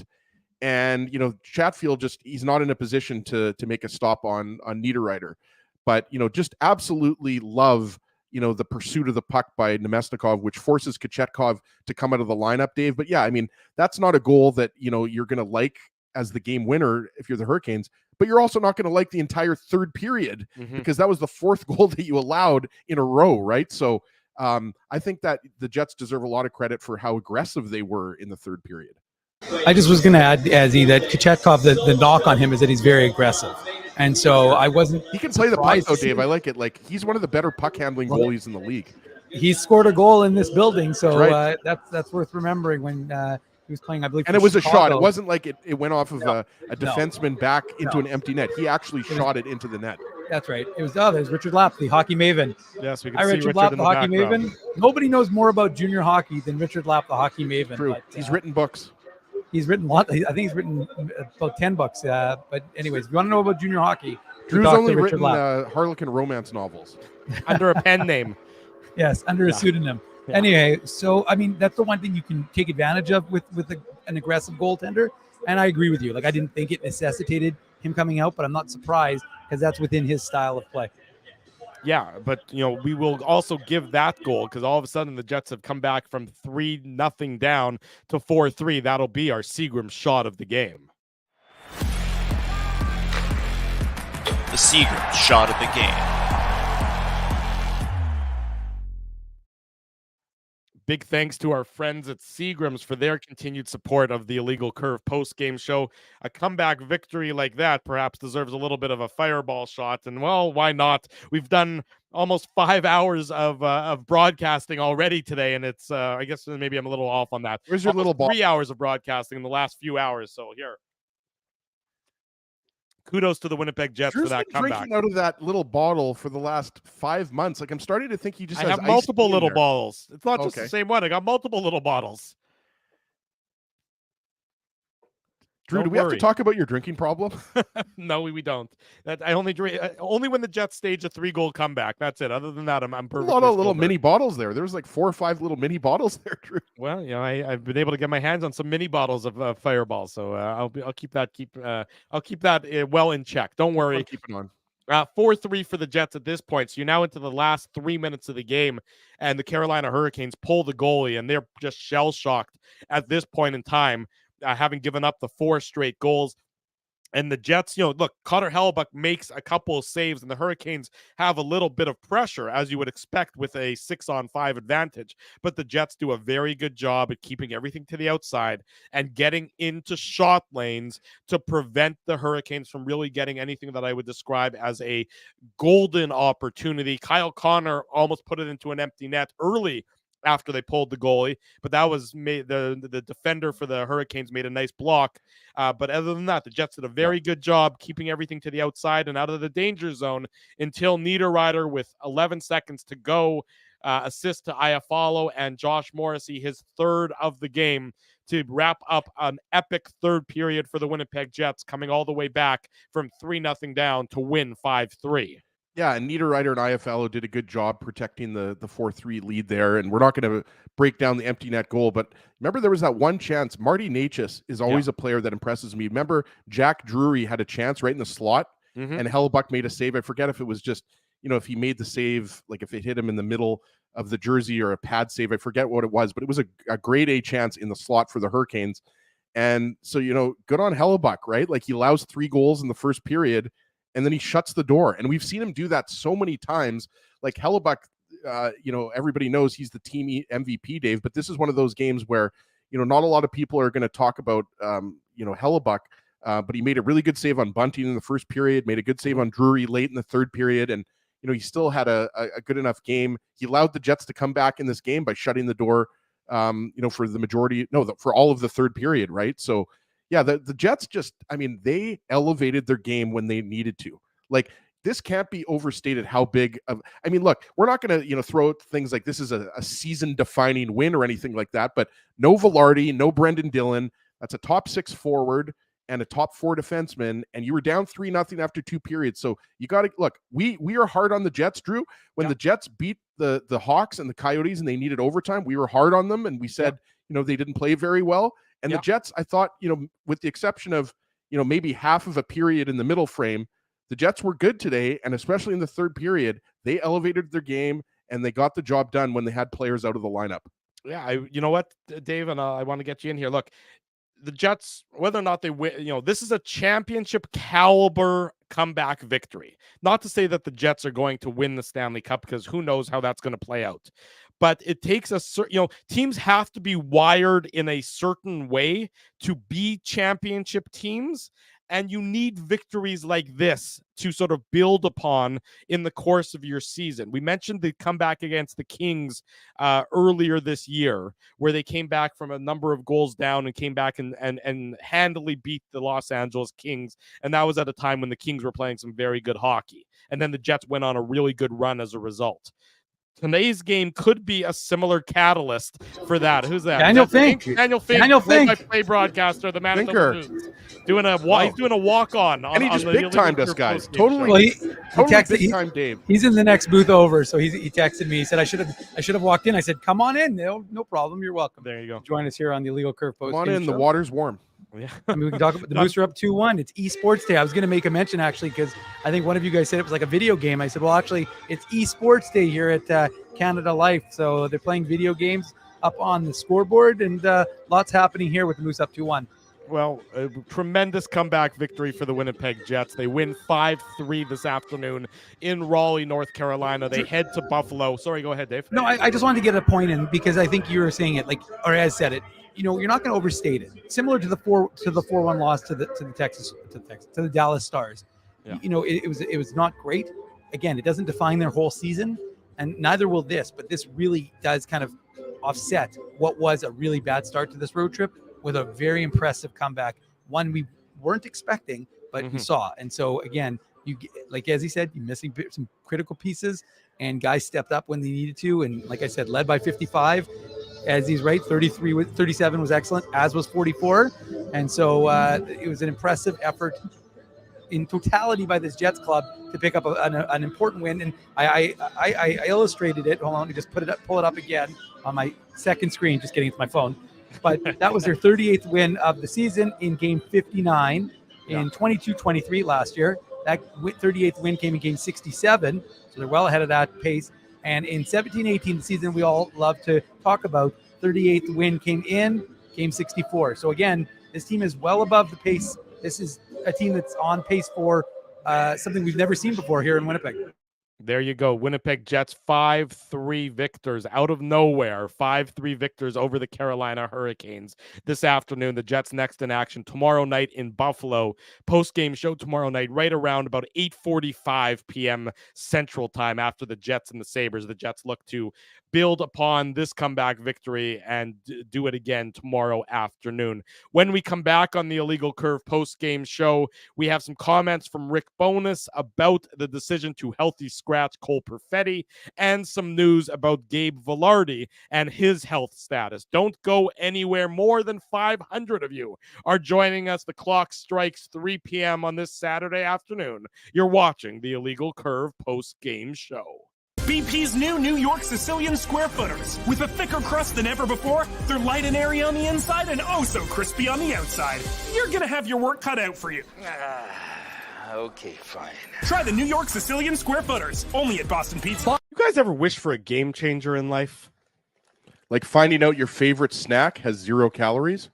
And Chatfield he's not in a position to make a stop on Niederreiter. But just absolutely love the pursuit of the puck by Nemesnikov, which forces Kochetkov to come out of the lineup, Dave. But yeah, I mean, that's not a goal that you're going to like as the game winner if you're the Hurricanes, but you're also not going to like the entire third period, because that was the 4th goal that you allowed in a row, right? So I think that the Jets deserve a lot of credit for how aggressive they were in the third period. I just was going to add, Azzy, that Kochetkov, the knock on him is that he's very aggressive. And so I wasn't. He can play the puck, though, Dave. I like it. Like, he's one of the better puck handling goalies in the league. He scored a goal in this building, so right. That's worth remembering when he was playing, I believe. And it was Chicago. a shot. It wasn't like it went off of a defenseman back into an empty net. He actually shot it into the net. That's right. It was there's Richard Lapp, the hockey maven. Yes, we can Hi, see Richard Lapp, in the hockey maven. Nobody knows more about junior hockey than Richard Lapp, the hockey maven. True. But, he's written books. He's written a lot. I think he's written about 10 books. But anyways, if you want to know about junior hockey, Drew's only written Harlequin romance novels under a pen name. Yes, under a pseudonym. Yeah. Anyway, so I mean, that's the one thing you can take advantage of with an aggressive goaltender. And I agree with you. Like, I didn't think it necessitated him coming out, but I'm not surprised, because that's within his style of play. Yeah, but we will also give that goal, because all of a sudden the Jets have come back from 3-0 down to 4-3. That'll be our Seagram shot of the game. The Seagram shot of the game. Big thanks to our friends at Seagram's for their continued support of the Illegal Curve post-game show. A comeback victory like that perhaps deserves a little bit of a fireball shot, and well, why not? We've done almost 5 hours of broadcasting already today, and it's I guess maybe I'm a little off on that. Where's your little ball? 3 hours of broadcasting in the last few hours, so here. Kudos to the Winnipeg Jets for that comeback. Drinking out of that little bottle for the last 5 months. Like, I'm starting to think he just has have multiple little there. bottles. It's not just the same one. I got multiple little bottles. Drew, do we have to talk about your drinking problem? No, we don't. I only drink only when the Jets stage a 3-goal comeback. That's it. Other than that, I'm perfectly. A lot of little mini bottles there. There's like 4 or 5 little mini bottles there, Drew. Well, I've been able to get my hands on some mini bottles of Fireball, so I'll keep that well in check. Don't worry. I'll keep it on. 4-3 for the Jets at this point. So you're now into the last 3 minutes of the game, and the Carolina Hurricanes pull the goalie, and they're just shell-shocked at this point in time, having given up the 4 straight goals. And the Jets, look, Connor Hellebuyck makes a couple of saves, and the Hurricanes have a little bit of pressure, as you would expect with a 6-on-5 advantage. But the Jets do a very good job at keeping everything to the outside and getting into shot lanes to prevent the Hurricanes from really getting anything that I would describe as a golden opportunity. Kyle Connor almost put it into an empty net early after they pulled the goalie, but that was the defender for the Hurricanes made a nice block. But other than that, the Jets did a very good job keeping everything to the outside and out of the danger zone until Niederreiter, with 11 seconds to go, assist to Iafallo and Josh Morrissey, his 3rd of the game, to wrap up an epic third period for the Winnipeg Jets, coming all the way back from 3-0 down to win 5-3. Yeah, and Niederreiter and Iafallo did a good job protecting the 4-3 lead there, and we're not going to break down the empty net goal, but remember there was that one chance. Marty Necas is always a player that impresses me. Remember Jack Drury had a chance right in the slot, and Hellebuck made a save. I forget if it was just, if he made the save, like if it hit him in the middle of the jersey or a pad save. I forget what it was, but it was a grade A chance in the slot for the Hurricanes. And so, good on Hellebuck, right? Like he allows 3 goals in the first period, and then he shuts the door. And we've seen him do that so many times. Like Hellebuck, everybody knows he's the team MVP, Dave, but this is one of those games where, not a lot of people are going to talk about, Hellebuck, but he made a really good save on Bunting in the first period, made a good save on Drury late in the third period. And, he still had a good enough game. He allowed the Jets to come back in this game by shutting the door, for the majority, for all of the third period, right? So, yeah, the Jets they elevated their game when they needed to. Like, this can't be overstated how big of, look, we're not going to, throw out things like this is a season-defining win or anything like that, but no Velarde, no Brendan Dillon. That's a top 6 forward and a top 4 defenseman, and you were down 3-0 after 2 periods. So you got to look. We are hard on the Jets, Drew. When the Jets beat the Hawks and the Coyotes, and they needed overtime, we were hard on them, and we said, they didn't play very well. And the Jets, I thought, with the exception of maybe half of a period in the middle frame, the Jets were good today, and especially in the third period, they elevated their game and they got the job done when they had players out of the lineup. Yeah, you know what, Dave, and I want to get you in here. Look, the Jets, whether or not they win, this is a championship caliber comeback victory. Not to say that the Jets are going to win the Stanley Cup, because who knows how that's going to play out. But it takes a certain, teams have to be wired in a certain way to be championship teams. And you need victories like this to sort of build upon in the course of your season. We mentioned the comeback against the Kings earlier this year, where they came back from a number of goals down and came back and handily beat the Los Angeles Kings. And that was at a time when the Kings were playing some very good hockey. And then the Jets went on a really good run as a result. Today's game could be a similar catalyst for that. Who's that? Daniel Fink. Daniel Fink. Daniel Fink. Play-by-play broadcaster, the Manitoba Moose. He's doing a walk-on. And he just big-timed us, guys. Totally. Well, he texted, big-time Dave. He's in the next booth over, so he texted me. He said, I should have walked in. I said, come on in. No problem. You're welcome. There you go. Join us here on the Illegal Curve Post. Come on in. Show. The water's warm. Yeah. We can talk about the Moose are up 2-1. It's esports day. I was going to make a mention, actually, because I think one of you guys said it was like a video game. I said, well, actually, it's esports day here at Canada Life. So they're playing video games up on the scoreboard, and lots happening here with the Moose up 2-1. Well, a tremendous comeback victory for the Winnipeg Jets. They win 5-3 this afternoon in Raleigh, North Carolina. They head to Buffalo. Sorry, go ahead, Dave. No, I just wanted to get a point in, because I think you were saying it, or as said it. You're not going to overstate it. Similar to the 4-1 loss to the Dallas Stars. Yeah. It was not great. Again, it doesn't define their whole season, and neither will this. But this really does kind of offset what was a really bad start to this road trip with a very impressive comeback, one we weren't expecting, but we saw. And so again, like as he said, you're missing some critical pieces, and guys stepped up when they needed to. And like I said, led by 55. As he's right, 37 was excellent, as was 44. And so it was an impressive effort in totality by this Jets club to pick up an important win. And I illustrated it. Hold on, let me just pull it up again on my second screen. Just getting into my phone. But that was their 38th win of the season in game 59 in 22-23 last year. That 38th win came in game 67. So they're well ahead of that pace. And in 17-18, the season we all love to talk about, 38th win came in game 64. So again, this team is well above the pace. This is a team that's on pace for something we've never seen before here in Winnipeg. There you go. Winnipeg Jets 5-3 victors out of nowhere. 5-3 victors over the Carolina Hurricanes this afternoon. The Jets next in action tomorrow night in Buffalo. Post-game show tomorrow night right around about 8:45 p.m. Central Time after the Jets and the Sabres. The Jets look to build upon this comeback victory and do it again tomorrow afternoon. When we come back on the Illegal Curve post-game show, we have some comments from Rick Bowness about the decision to healthy scratch Cole Perfetti and some news about Gabe Velarde and his health status. Don't go anywhere. More than 500 of you are joining us. The clock strikes 3 p.m. on this Saturday afternoon. You're watching the Illegal Curve post-game show. BP's new New York Sicilian Square Footers. With a thicker crust than ever before, they're light and airy on the inside and oh so crispy on the outside. You're gonna have your work cut out for you. Okay, fine. Try the New York Sicilian Square Footers, only at Boston Pizza. You guys ever wish for a game changer in life? Like finding out your favorite snack has 0 calories?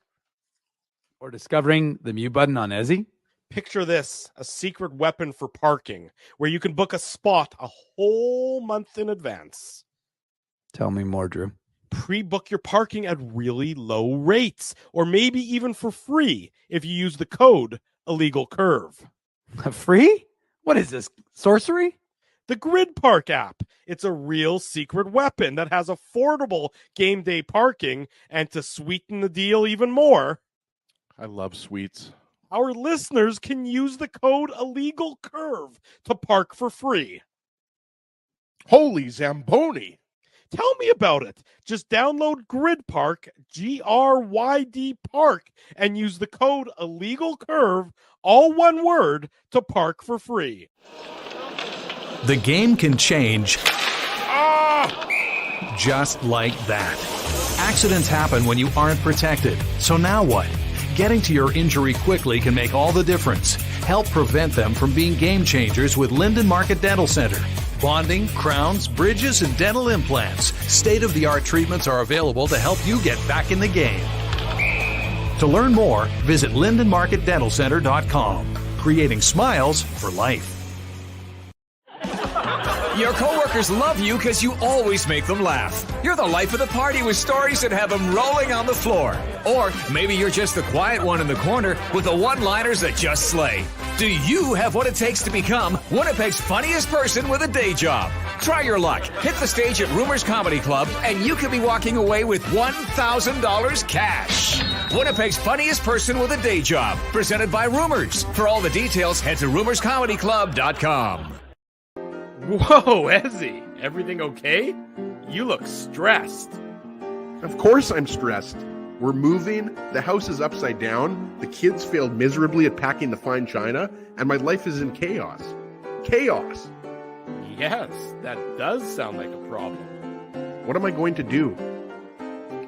Or discovering the mute button on Ezzy? Picture this, a secret weapon for parking, where you can book a spot a whole month in advance. Tell me more, Drew. Pre-book your parking at really low rates, or maybe even for free if you use the code Illegal Curve. Free? What is this, sorcery? The Grid Park app. It's a real secret weapon that has affordable game day parking, and to sweeten the deal even more, I love sweets. our listeners can use the code Illegal Curve to park for free. Holy Zamboni! Tell me about it. Just download Grid Park, GRYD Park, and use the code Illegal Curve, all one word, to park for free. The game can change just like that. Accidents happen when you aren't protected. So now what? Getting to your injury quickly can make all the difference. Help prevent them from being game changers with Linden Market Dental Center. Bonding, crowns, bridges, and dental implants. State-of-the-art treatments are available to help you get back in the game. To learn more, visit LindenMarketDentalCenter.com. Creating smiles for life. Your coworkers love you because you always make them laugh. You're the life of the party with stories that have them rolling on the floor. Or maybe you're just the quiet one in the corner with the one-liners that just slay. Do you have what it takes to become Winnipeg's funniest person with a day job? Try your luck. Hit the stage at Rumors Comedy Club, and you could be walking away with $1,000 cash. Winnipeg's funniest person with a day job. Presented by Rumors. For all the details, head to rumorscomedyclub.com. Whoa, Ezzy, everything okay? You look stressed. Of course I'm stressed. We're moving, the house is upside down, the kids failed miserably at packing the fine china, and my life is in chaos. Chaos! Yes, that does sound like a problem. What am I going to do?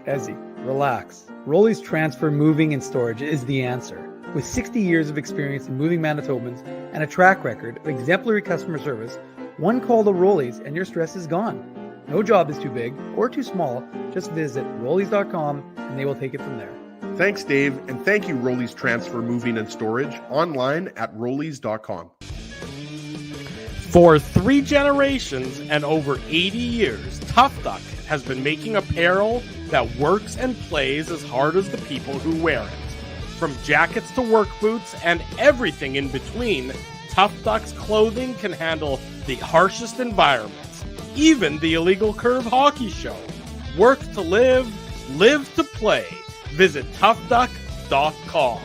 Ezzy, relax. Rolly's Transfer Moving and Storage is the answer. With 60 years of experience in moving Manitobans and a track record of exemplary customer service, one call to Rollies and your stress is gone. No job is too big or too small. Just visit rollies.com and they will take it from there. Thanks, Dave, and thank you, Rollies Transfer Moving and Storage, online at rollies.com. For 3 generations and over 80 years, Tough Duck has been making apparel that works and plays as hard as the people who wear it. From jackets to work boots and everything in between, Tough Duck's clothing can handle the harshest environments, even the Illegal Curve hockey show. Work to live, live to play. Visit toughduck.com.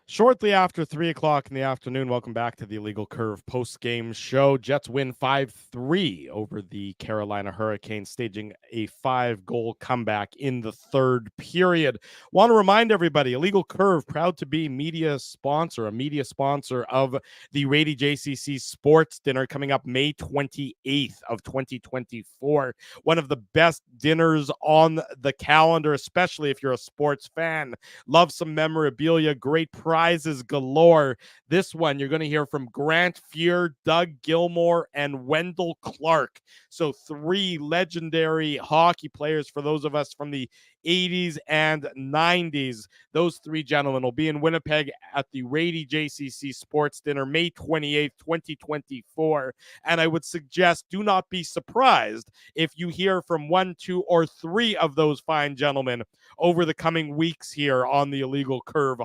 Shortly after 3 o'clock in the afternoon, welcome back to the Illegal Curve post-game show. Jets win 5-3 over the Carolina Hurricanes, staging a 5-goal comeback in the third period. Want to remind everybody, Illegal Curve, proud to be a media sponsor of the Rady JCC Sports Dinner coming up May 28th of 2024. One of the best dinners on the calendar, especially if you're a sports fan. Love some memorabilia, great prizes galore. This one, you're going to hear from Grant Fuhr, Doug Gilmore, and Wendell Clark. So 3 legendary hockey players for those of us from the 80s and 90s. Those 3 gentlemen will be in Winnipeg at the Rady JCC Sports Dinner, May 28th, 2024. And I would suggest do not be surprised if you hear from 1, 2, or 3 of those fine gentlemen over the coming weeks here on the Illegal Curve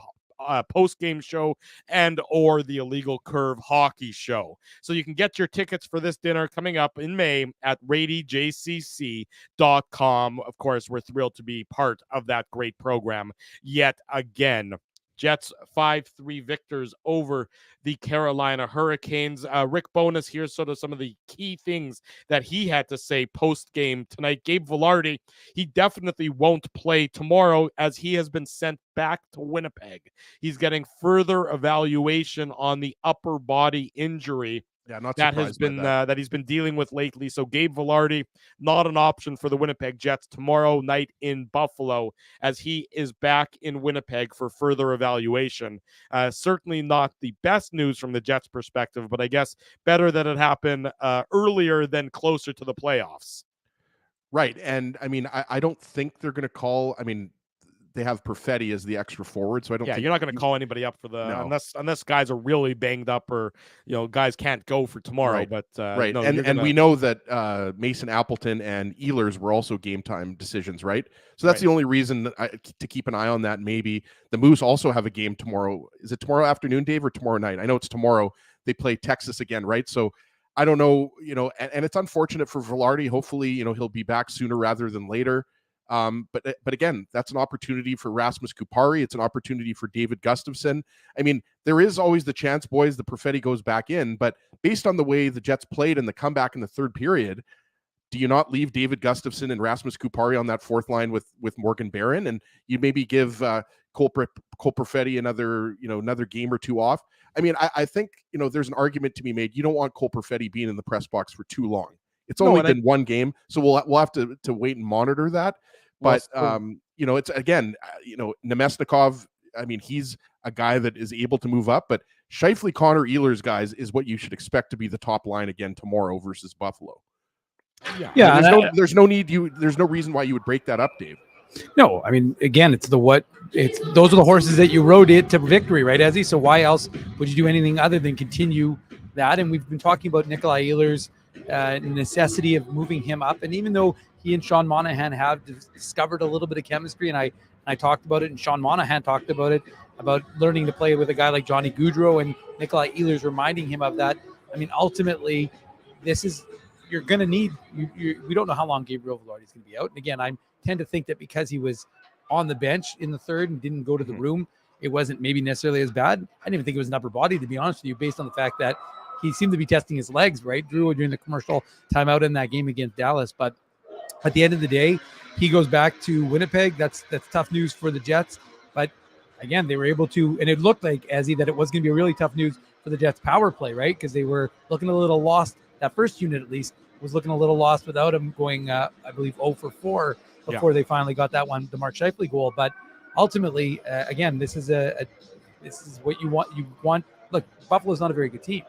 post-game show and or the Illegal Curve hockey show. So you can get your tickets for this dinner coming up in May at radyjcc.com. Of course, we're thrilled to be part of that great program yet again. Jets 5-3 victors over the Carolina Hurricanes. Rick Bowness, here's sort of some of the key things that he had to say post-game tonight. Gabe Vilardi, he definitely won't play tomorrow as he has been sent back to Winnipeg. He's getting further evaluation on the upper body injury that he's been dealing with lately. So Gabe Vilardi, not an option for the Winnipeg Jets tomorrow night in Buffalo, as he is back in Winnipeg for further evaluation. Certainly not the best news from the Jets' perspective, but I guess better that it happened earlier than closer to the playoffs. Right. And I mean, I don't think they're going to call. I mean, they have Perfetti as the extra forward, so I don't think you're not going to call anybody up for unless guys are really banged up or guys can't go for tomorrow. Right. But right, and we know that Mason Appleton and Ehlers were also game time decisions, right? So that's the only reason to keep an eye on that. Maybe the Moose also have a game tomorrow. Is it tomorrow afternoon, Dave, or tomorrow night? I know it's tomorrow. They play Texas again, right? So I don't know, and it's unfortunate for Vilardi. Hopefully, he'll be back sooner rather than later. But again, that's an opportunity for Rasmus Kupari. It's an opportunity for David Gustafsson. I mean, there is always the chance, boys, the Perfetti goes back in. But based on the way the Jets played and the comeback in the third period, do you not leave David Gustafsson and Rasmus Kupari on that fourth line with Morgan Barron, and you maybe give Cole Perfetti another game or two off? I mean, I think there's an argument to be made. You don't want Cole Perfetti being in the press box for too long. It's only been one game, so we'll have to wait and monitor that. But it's again, Nemesnikov. I mean, he's a guy that is able to move up. But Scheifele, Connor, Ehlers, guys, is what you should expect to be the top line again tomorrow versus Buffalo. Yeah. There's no reason why you would break that up, Dave. No, I mean, again, those are the horses that you rode it to victory, right, Ezzy? So why else would you do anything other than continue that? And we've been talking about Nikolai Ehlers, necessity of moving him up, and even though he and Sean Monahan have discovered a little bit of chemistry, and I talked about it, and Sean Monahan talked about it, about learning to play with a guy like Johnny Gaudreau, and Nikolai Ehlers reminding him of that. I mean, ultimately, you're going to need. We don't know how long Gabriel Vilardi is going to be out. And again, I tend to think that because he was on the bench in the third and didn't go to the room, it wasn't maybe necessarily as bad. I didn't even think it was an upper body, to be honest with you, based on the fact that he seemed to be testing his legs, right, Drew, during the commercial timeout in that game against Dallas. But at the end of the day, he goes back to Winnipeg. That's tough news for the Jets. But again, they were able to, and it looked like, Ezzy, that it was going to be a really tough news for the Jets power play, right? Because they were looking a little lost. That first unit, at least, was looking a little lost without him going, I believe, 0 for 4 before they finally got that one, the Mark Scheifele goal. But ultimately, again, this is what you want. You want. Look, Buffalo's not a very good team,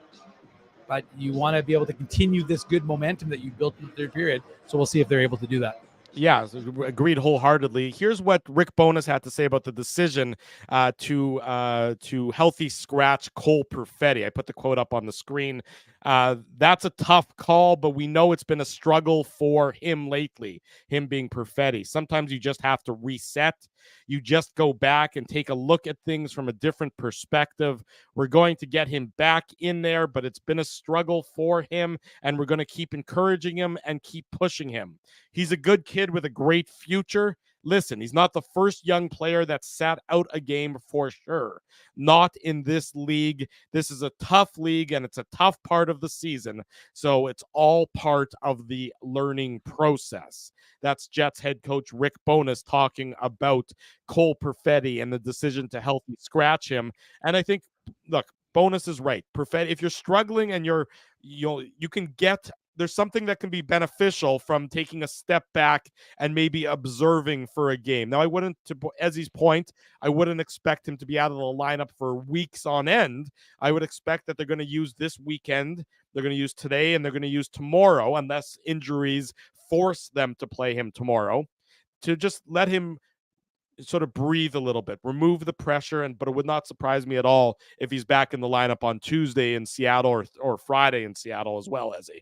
but you want to be able to continue this good momentum that you built in the third period. So we'll see if they're able to do that. Yeah, agreed wholeheartedly. Here's what Rick Bowness had to say about the decision to healthy scratch Cole Perfetti. I put the quote up on the screen. That's a tough call, but we know it's been a struggle for him lately, him being Perfetti. Sometimes you just have to reset. You just go back and take a look at things from a different perspective. We're going to get him back in there, but it's been a struggle for him, and we're going to keep encouraging him and keep pushing him. He's a good kid with a great future. Listen, he's not the first young player that sat out a game for sure. Not in this league. This is a tough league, and it's a tough part of the season. So it's all part of the learning process. That's Jets head coach Rick Bowness talking about Cole Perfetti and the decision to healthy scratch him. And I think, look, Bowness is right. Perfetti, if you're struggling and you can get, there's something that can be beneficial from taking a step back and maybe observing for a game. Now, I wouldn't, to Ezzy's point, I wouldn't expect him to be out of the lineup for weeks on end. I would expect that they're going to use this weekend, they're going to use today, and they're going to use tomorrow, unless injuries force them to play him tomorrow, to just let him sort of breathe a little bit, remove the pressure. But it would not surprise me at all if he's back in the lineup on Tuesday in Seattle or Friday in Seattle as well, Ezzy.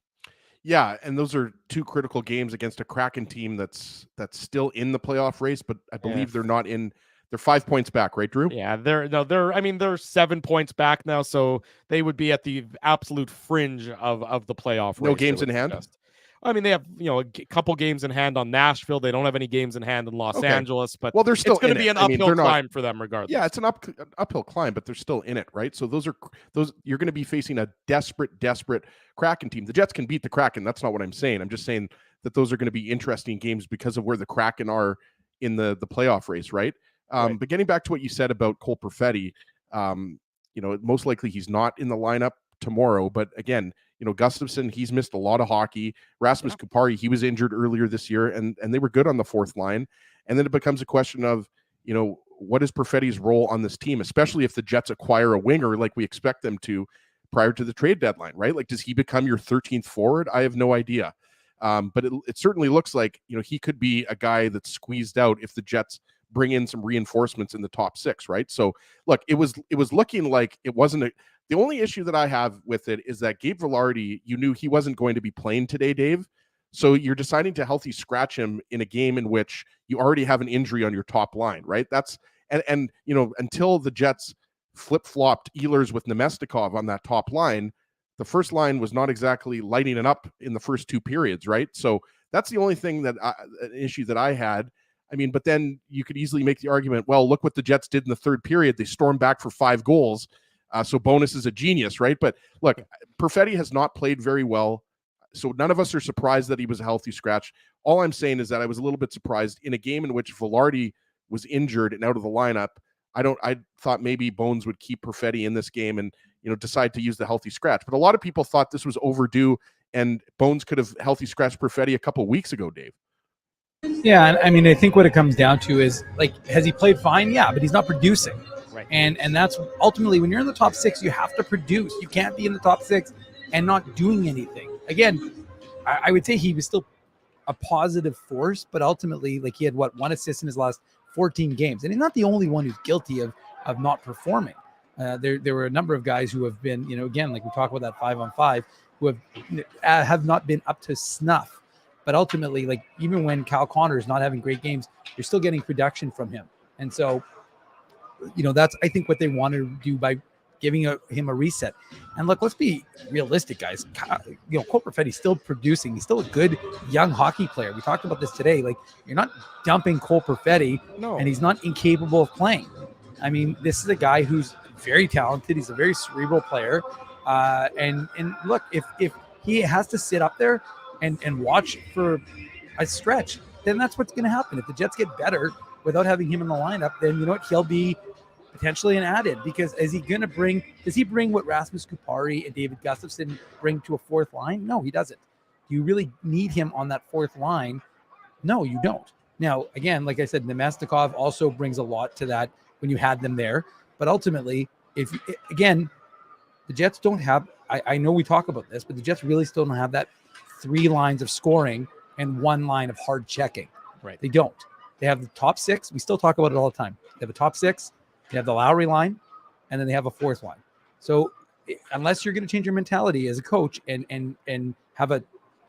Yeah, and those are two critical games against a Kraken team that's still in the playoff race, but I believe they're not in They're 5 points back, right, Drew? Yeah, they're 7 points back now, so they would be at the absolute fringe of the playoff race. No games in hand? I mean, they have, a couple games in hand on Nashville. They don't have any games in hand in Los Angeles, but they're still it's going to be an uphill climb for them regardless. Yeah, it's an uphill climb, but they're still in it, right? So those you're going to be facing a desperate Kraken team. The Jets can beat the Kraken. That's not what I'm saying. I'm just saying that those are going to be interesting games because of where the Kraken are in the playoff race, right? Right. But getting back to what you said about Cole Perfetti, most likely he's not in the lineup tomorrow. But again, Gustafsson, he's missed a lot of hockey. Rasmus Kupari, he was injured earlier this year, and they were good on the fourth line. And then it becomes a question of, what is Perfetti's role on this team, especially if the Jets acquire a winger like we expect them to prior to the trade deadline, right? Like, does he become your 13th forward? I have no idea. But it certainly looks like, he could be a guy that's squeezed out if the Jets bring in some reinforcements in the top six, right? So look, it was looking like it wasn't the only issue that I have with it is that Gabe Vilardi, you knew he wasn't going to be playing today, Dave. So you're deciding to healthy scratch him in a game in which you already have an injury on your top line, right? That's and until the Jets flip-flopped Ehlers with Nemestikov on that top line, the first line was not exactly lighting it up in the first two periods, right? So that's the only thing an issue that I had. I mean, but then you could easily make the argument, well, look what the Jets did in the third period. They stormed back for 5 goals. So Bonus is a genius, right? But look, Perfetti has not played very well. So none of us are surprised that he was a healthy scratch. All I'm saying is that I was a little bit surprised in a game in which Vilardi was injured and out of the lineup. I thought maybe Bones would keep Perfetti in this game and, decide to use the healthy scratch. But a lot of people thought this was overdue and Bones could have healthy scratched Perfetti a couple weeks ago, Dave. Yeah, and I mean, I think what it comes down to is, has he played fine? Yeah, but he's not producing. Right. And that's ultimately, when you're in the top 6, you have to produce. You can't be in the top 6 and not doing anything. Again, I would say he was still a positive force, but ultimately, he had, 1 assist in his last 14 games. And he's not the only one who's guilty of not performing. There were a number of guys who have been, again, we talk about that 5-on-5, who have not been up to snuff. But ultimately, even when Kyle Connor is not having great games, you're still getting production from him. And so, that's, I think, what they want to do by giving him a reset. And look, let's be realistic, guys. Cole Perfetti's still producing. He's still a good young hockey player. We talked about this today. You're not dumping Cole Perfetti, and he's not incapable of playing. I mean, this is a guy who's very talented. He's a very cerebral player. And look, if he has to sit up there and watch for a stretch, then that's what's going to happen. If the Jets get better without having him in the lineup, then he'll be potentially an added, because does he bring what Rasmus Kupari and David Gustafsson bring to a fourth line? No, he doesn't. Do you really need him on that fourth line? No, you don't. Now, again, like I said, Nemestikov also brings a lot to that when you had them there. But ultimately, the Jets don't have, I know we talk about this, but the Jets really still don't have that 3 lines of scoring and 1 line of hard checking. Right. They don't. They have the top 6. We still talk about it all the time. They have a top 6. They have the Lowry line, and then they have a fourth line. So unless you're going to change your mentality as a coach and have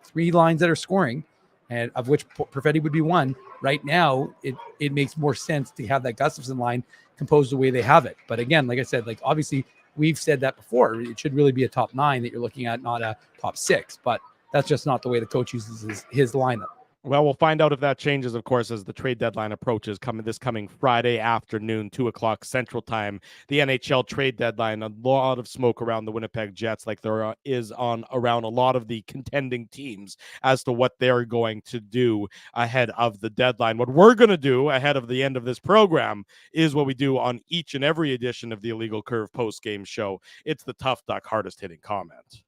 3 lines that are scoring, and of which Perfetti would be one, right now it makes more sense to have that Gustafsson line composed the way they have it. But again, like I said, obviously we've said that before. It should really be a top 9 that you're looking at, not a top 6. But that's just not the way the coach uses his lineup. Well, we'll find out if that changes, of course, as the trade deadline approaches. Coming Friday afternoon, 2:00 Central Time, the NHL trade deadline. A lot of smoke around the Winnipeg Jets, like there is around a lot of the contending teams, as to what they're going to do ahead of the deadline. What we're going to do ahead of the end of this program is what we do on each and every edition of the Illegal Curve post-game show. It's the Tough Duck hardest hitting comment.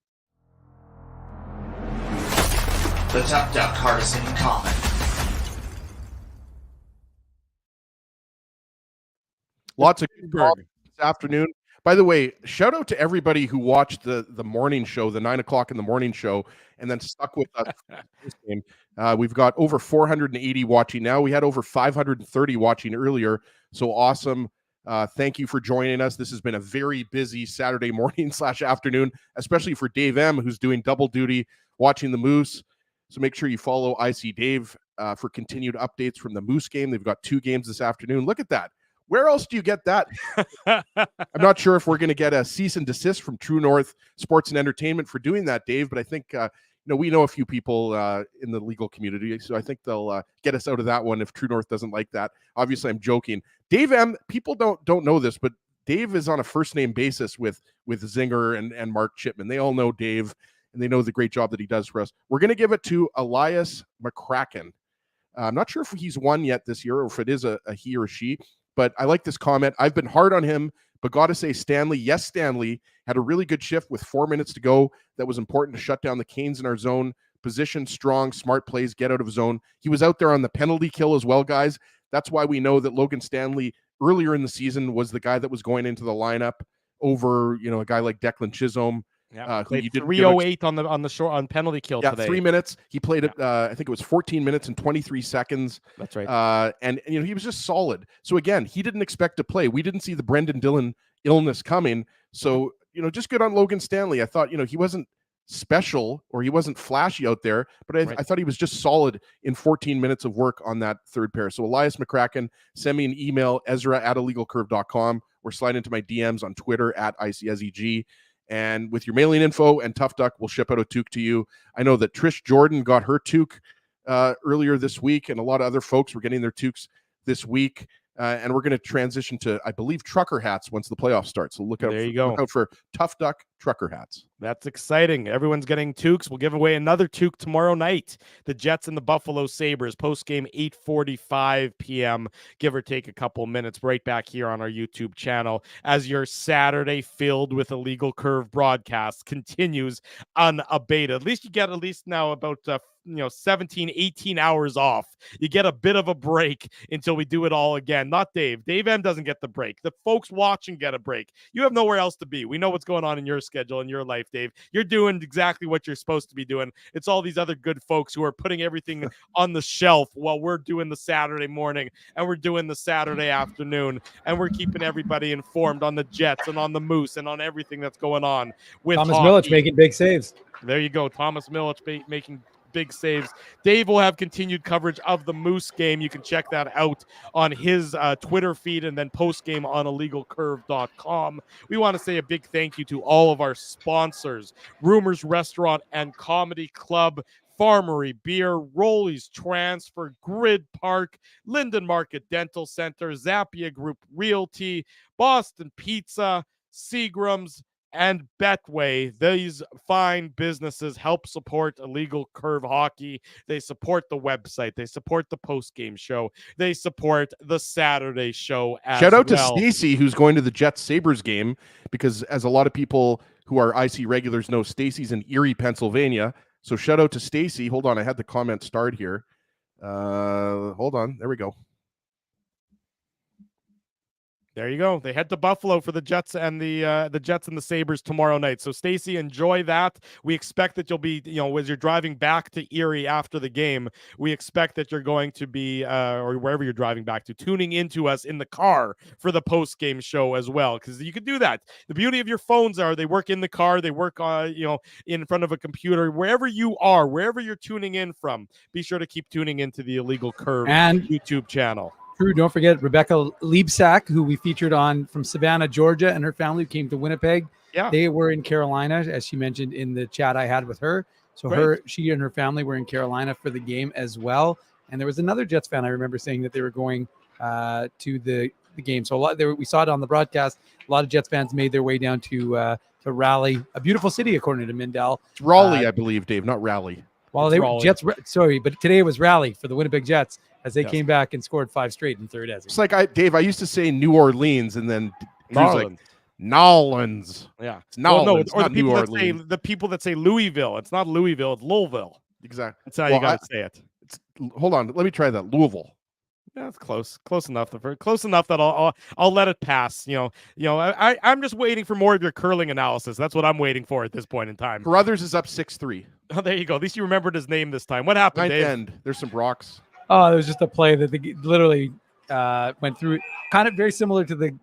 The Tough Duck hardest hitting comment. Lots of good calls this afternoon. By the way, shout out to everybody who watched the morning show, the 9:00 in the morning show, and then stuck with us. This game. We've got over 480 watching now. We had over 530 watching earlier. So awesome. Thank you for joining us. This has been a very busy Saturday morning / afternoon, especially for Dave M, who's doing double duty watching the Moose. So make sure you follow IC Dave for continued updates from the Moose game. They've got 2 games this afternoon. Look at that. Where else do you get that? I'm not sure if we're going to get a cease and desist from True North Sports and Entertainment for doing that, Dave, but I think we know a few people in the legal community, so I think they'll get us out of that one if True North doesn't like that. Obviously, I'm joking. Dave M, people don't know this, but Dave is on a first name basis with Zinger and Mark Chipman. They all know Dave, and they know the great job that he does for us. We're going to give it to Elias McCracken. I'm not sure if he's won yet this year or if it is a he or she, but I like this comment. I've been hard on him, but got to say Stanley, yes, Stanley had a really good shift with 4 minutes to go. That was important to shut down the Canes in our zone. Position strong, smart plays, get out of zone. He was out there on the penalty kill as well, guys. That's why we know that Logan Stanley earlier in the season was the guy that was going into the lineup over, a guy like Declan Chisholm. Yeah, who you did 3:08 on the short on penalty kill today. 3 minutes. He played it. I think it was 14 minutes and 23 seconds. That's right. And he was just solid. So again, he didn't expect to play. We didn't see the Brendan Dillon illness coming. So just good on Logan Stanley. I thought he wasn't special or he wasn't flashy out there, but I thought he was just solid in 14 minutes of work on that third pair. So Elias McCracken, send me an email, Ezra@illegalcurve.com, or slide into my DMs on Twitter @ICSEG. And with your mailing info and Tough Duck, we'll ship out a toque to you. I know that Trish Jordan got her toque earlier this week, and a lot of other folks were getting their toques this week. And we're going to transition to, I believe, trucker hats once the playoffs start. So look out for Tough Duck trucker hats. That's exciting. Everyone's getting toques. We'll give away another toque tomorrow night. The Jets and the Buffalo Sabres, post-game 8:45 p.m., give or take a couple minutes, right back here on our YouTube channel as your Saturday filled with Illegal Curve broadcast continues unabated. At least you get now about 17, 18 hours off. You get a bit of a break until we do it all again. Not Dave. Dave M doesn't get the break. The folks watching get a break. You have nowhere else to be. We know what's going on in your schedule, in your life, Dave. You're doing exactly what you're supposed to be doing. It's all these other good folks who are putting everything on the shelf while we're doing the Saturday morning and we're doing the Saturday afternoon, and we're keeping everybody informed on the Jets and on the Moose and on everything that's going on with Thomas hockey. Milic making big saves. There you go. Thomas Milic making big saves. Dave will have continued coverage of the Moose game. You can check that out on his Twitter feed and then post game on illegalcurve.com. We want to say a big thank you to all of our sponsors: Rumors Restaurant and Comedy Club, Farmery Beer, Rollies Transfer, Grid Park, Linden Market Dental Center, Zappia Group Realty, Boston Pizza, Seagram's, and Betway. These fine businesses help support Illegal Curve Hockey. They support the website. They support the post-game show. They support the Saturday show as well. Shout out to Stacy, who's going to the Jets Sabres game, because as a lot of people who are IC regulars know, Stacy's in Erie, Pennsylvania. So shout out to Stacy. Hold on, I had the comment start here. Hold on, there we go. There you go. They head to Buffalo for the Jets and the Jets and the Sabres tomorrow night. So Stacy, enjoy that. We expect that you'll be, as you're driving back to Erie after the game, we expect that you're going to be, or wherever you're driving back to, tuning into us in the car for the post-game show as well, because you can do that. The beauty of your phones are they work in the car, they work, in front of a computer, wherever you are, wherever you're tuning in from. Be sure to keep tuning into the Illegal Curve and YouTube channel. True. Don't forget Rebecca Liebsack, who we featured on from Savannah, Georgia, and her family came to Winnipeg. Yeah. They were in Carolina, as she mentioned in the chat I had with her. So she and her family were in Carolina for the game as well. And there was another Jets fan I remember saying that they were going to the game. So we saw it on the broadcast. A lot of Jets fans made their way down to Raleigh, a beautiful city according to Mindell. It's Raleigh, I believe, Dave, not Raleigh. Well, they were Jets. Sorry, but today it was Raleigh for the Winnipeg Jets as they came back and scored 5 straight in third. It's like Dave. I used to say New Orleans, and then Drew's like Nolans. Yeah, it's Nolans, or not the people New that Orleans. say the people that say Louisville. It's not Louisville. It's Louisville. Exactly. That's how you got to say it. Hold on. Let me try that. Louisville. Yeah, it's close enough. Close enough that I'll let it pass. I'm just waiting for more of your curling analysis. That's what I'm waiting for at this point in time. Carruthers is up 6-3. Oh, there you go. At least you remembered his name this time. What happened, Dave? End. There's some rocks. Oh, it was just a play that they literally went through, kind of very similar to the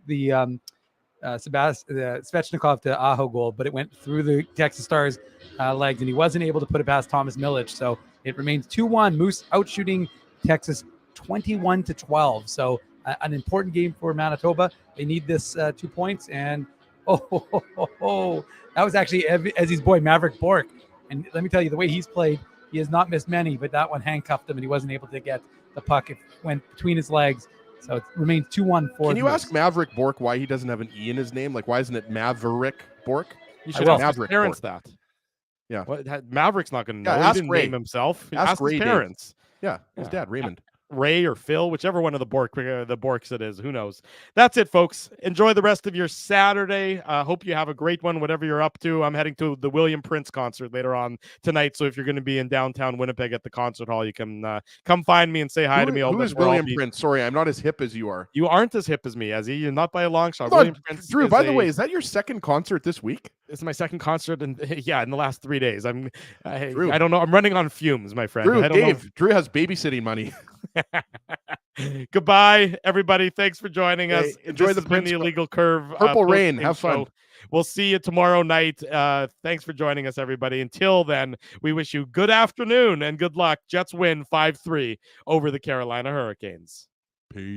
Svechnikov to Aho goal, but it went through the Texas Stars legs, and he wasn't able to put it past Thomas Milic. So it remains 2-1. Moose outshooting Texas 21-12. So an important game for Manitoba. They need this 2 points. And that was actually Ezzy's boy, Maverick Bork. And let me tell you, the way he's played, he has not missed many, but that one handcuffed him and he wasn't able to get the puck. It went between his legs. So it remains 2-1 for Can you ask Maverick Bork why he doesn't have an E in his name? Like, why isn't it Maverick Bork? You should ask his Maverick parents Bork. that. Yeah. Maverick's not going to know. Yeah, He ask didn't Ray. name himself. Ask His Ray, parents. Yeah, his dad, Raymond. Ray or Phil, whichever one of the Borks it is. Who knows? That's it, folks. Enjoy the rest of your Saturday. Hope you have a great one, whatever you're up to. I'm heading to the William Prince concert later on tonight. So if you're going to be in downtown Winnipeg at the concert hall, you can come find me and say hi to me. Who is William Prince? Sorry, I'm not as hip as you are. You aren't as hip as me, Ezzy. You're not by a long shot. William Prince. Drew, by the way, is that your second concert this week? It's my second concert, and in the last 3 days. I don't know. I'm running on fumes, my friend. Drew has babysitting money. Goodbye, everybody. Thanks for joining us. Enjoy this the has been the Illegal Curve. Purple Rain. Have fun. Show. We'll see you tomorrow night. Thanks for joining us, everybody. Until then, we wish you good afternoon and good luck. Jets win 5-3 over the Carolina Hurricanes. Peace.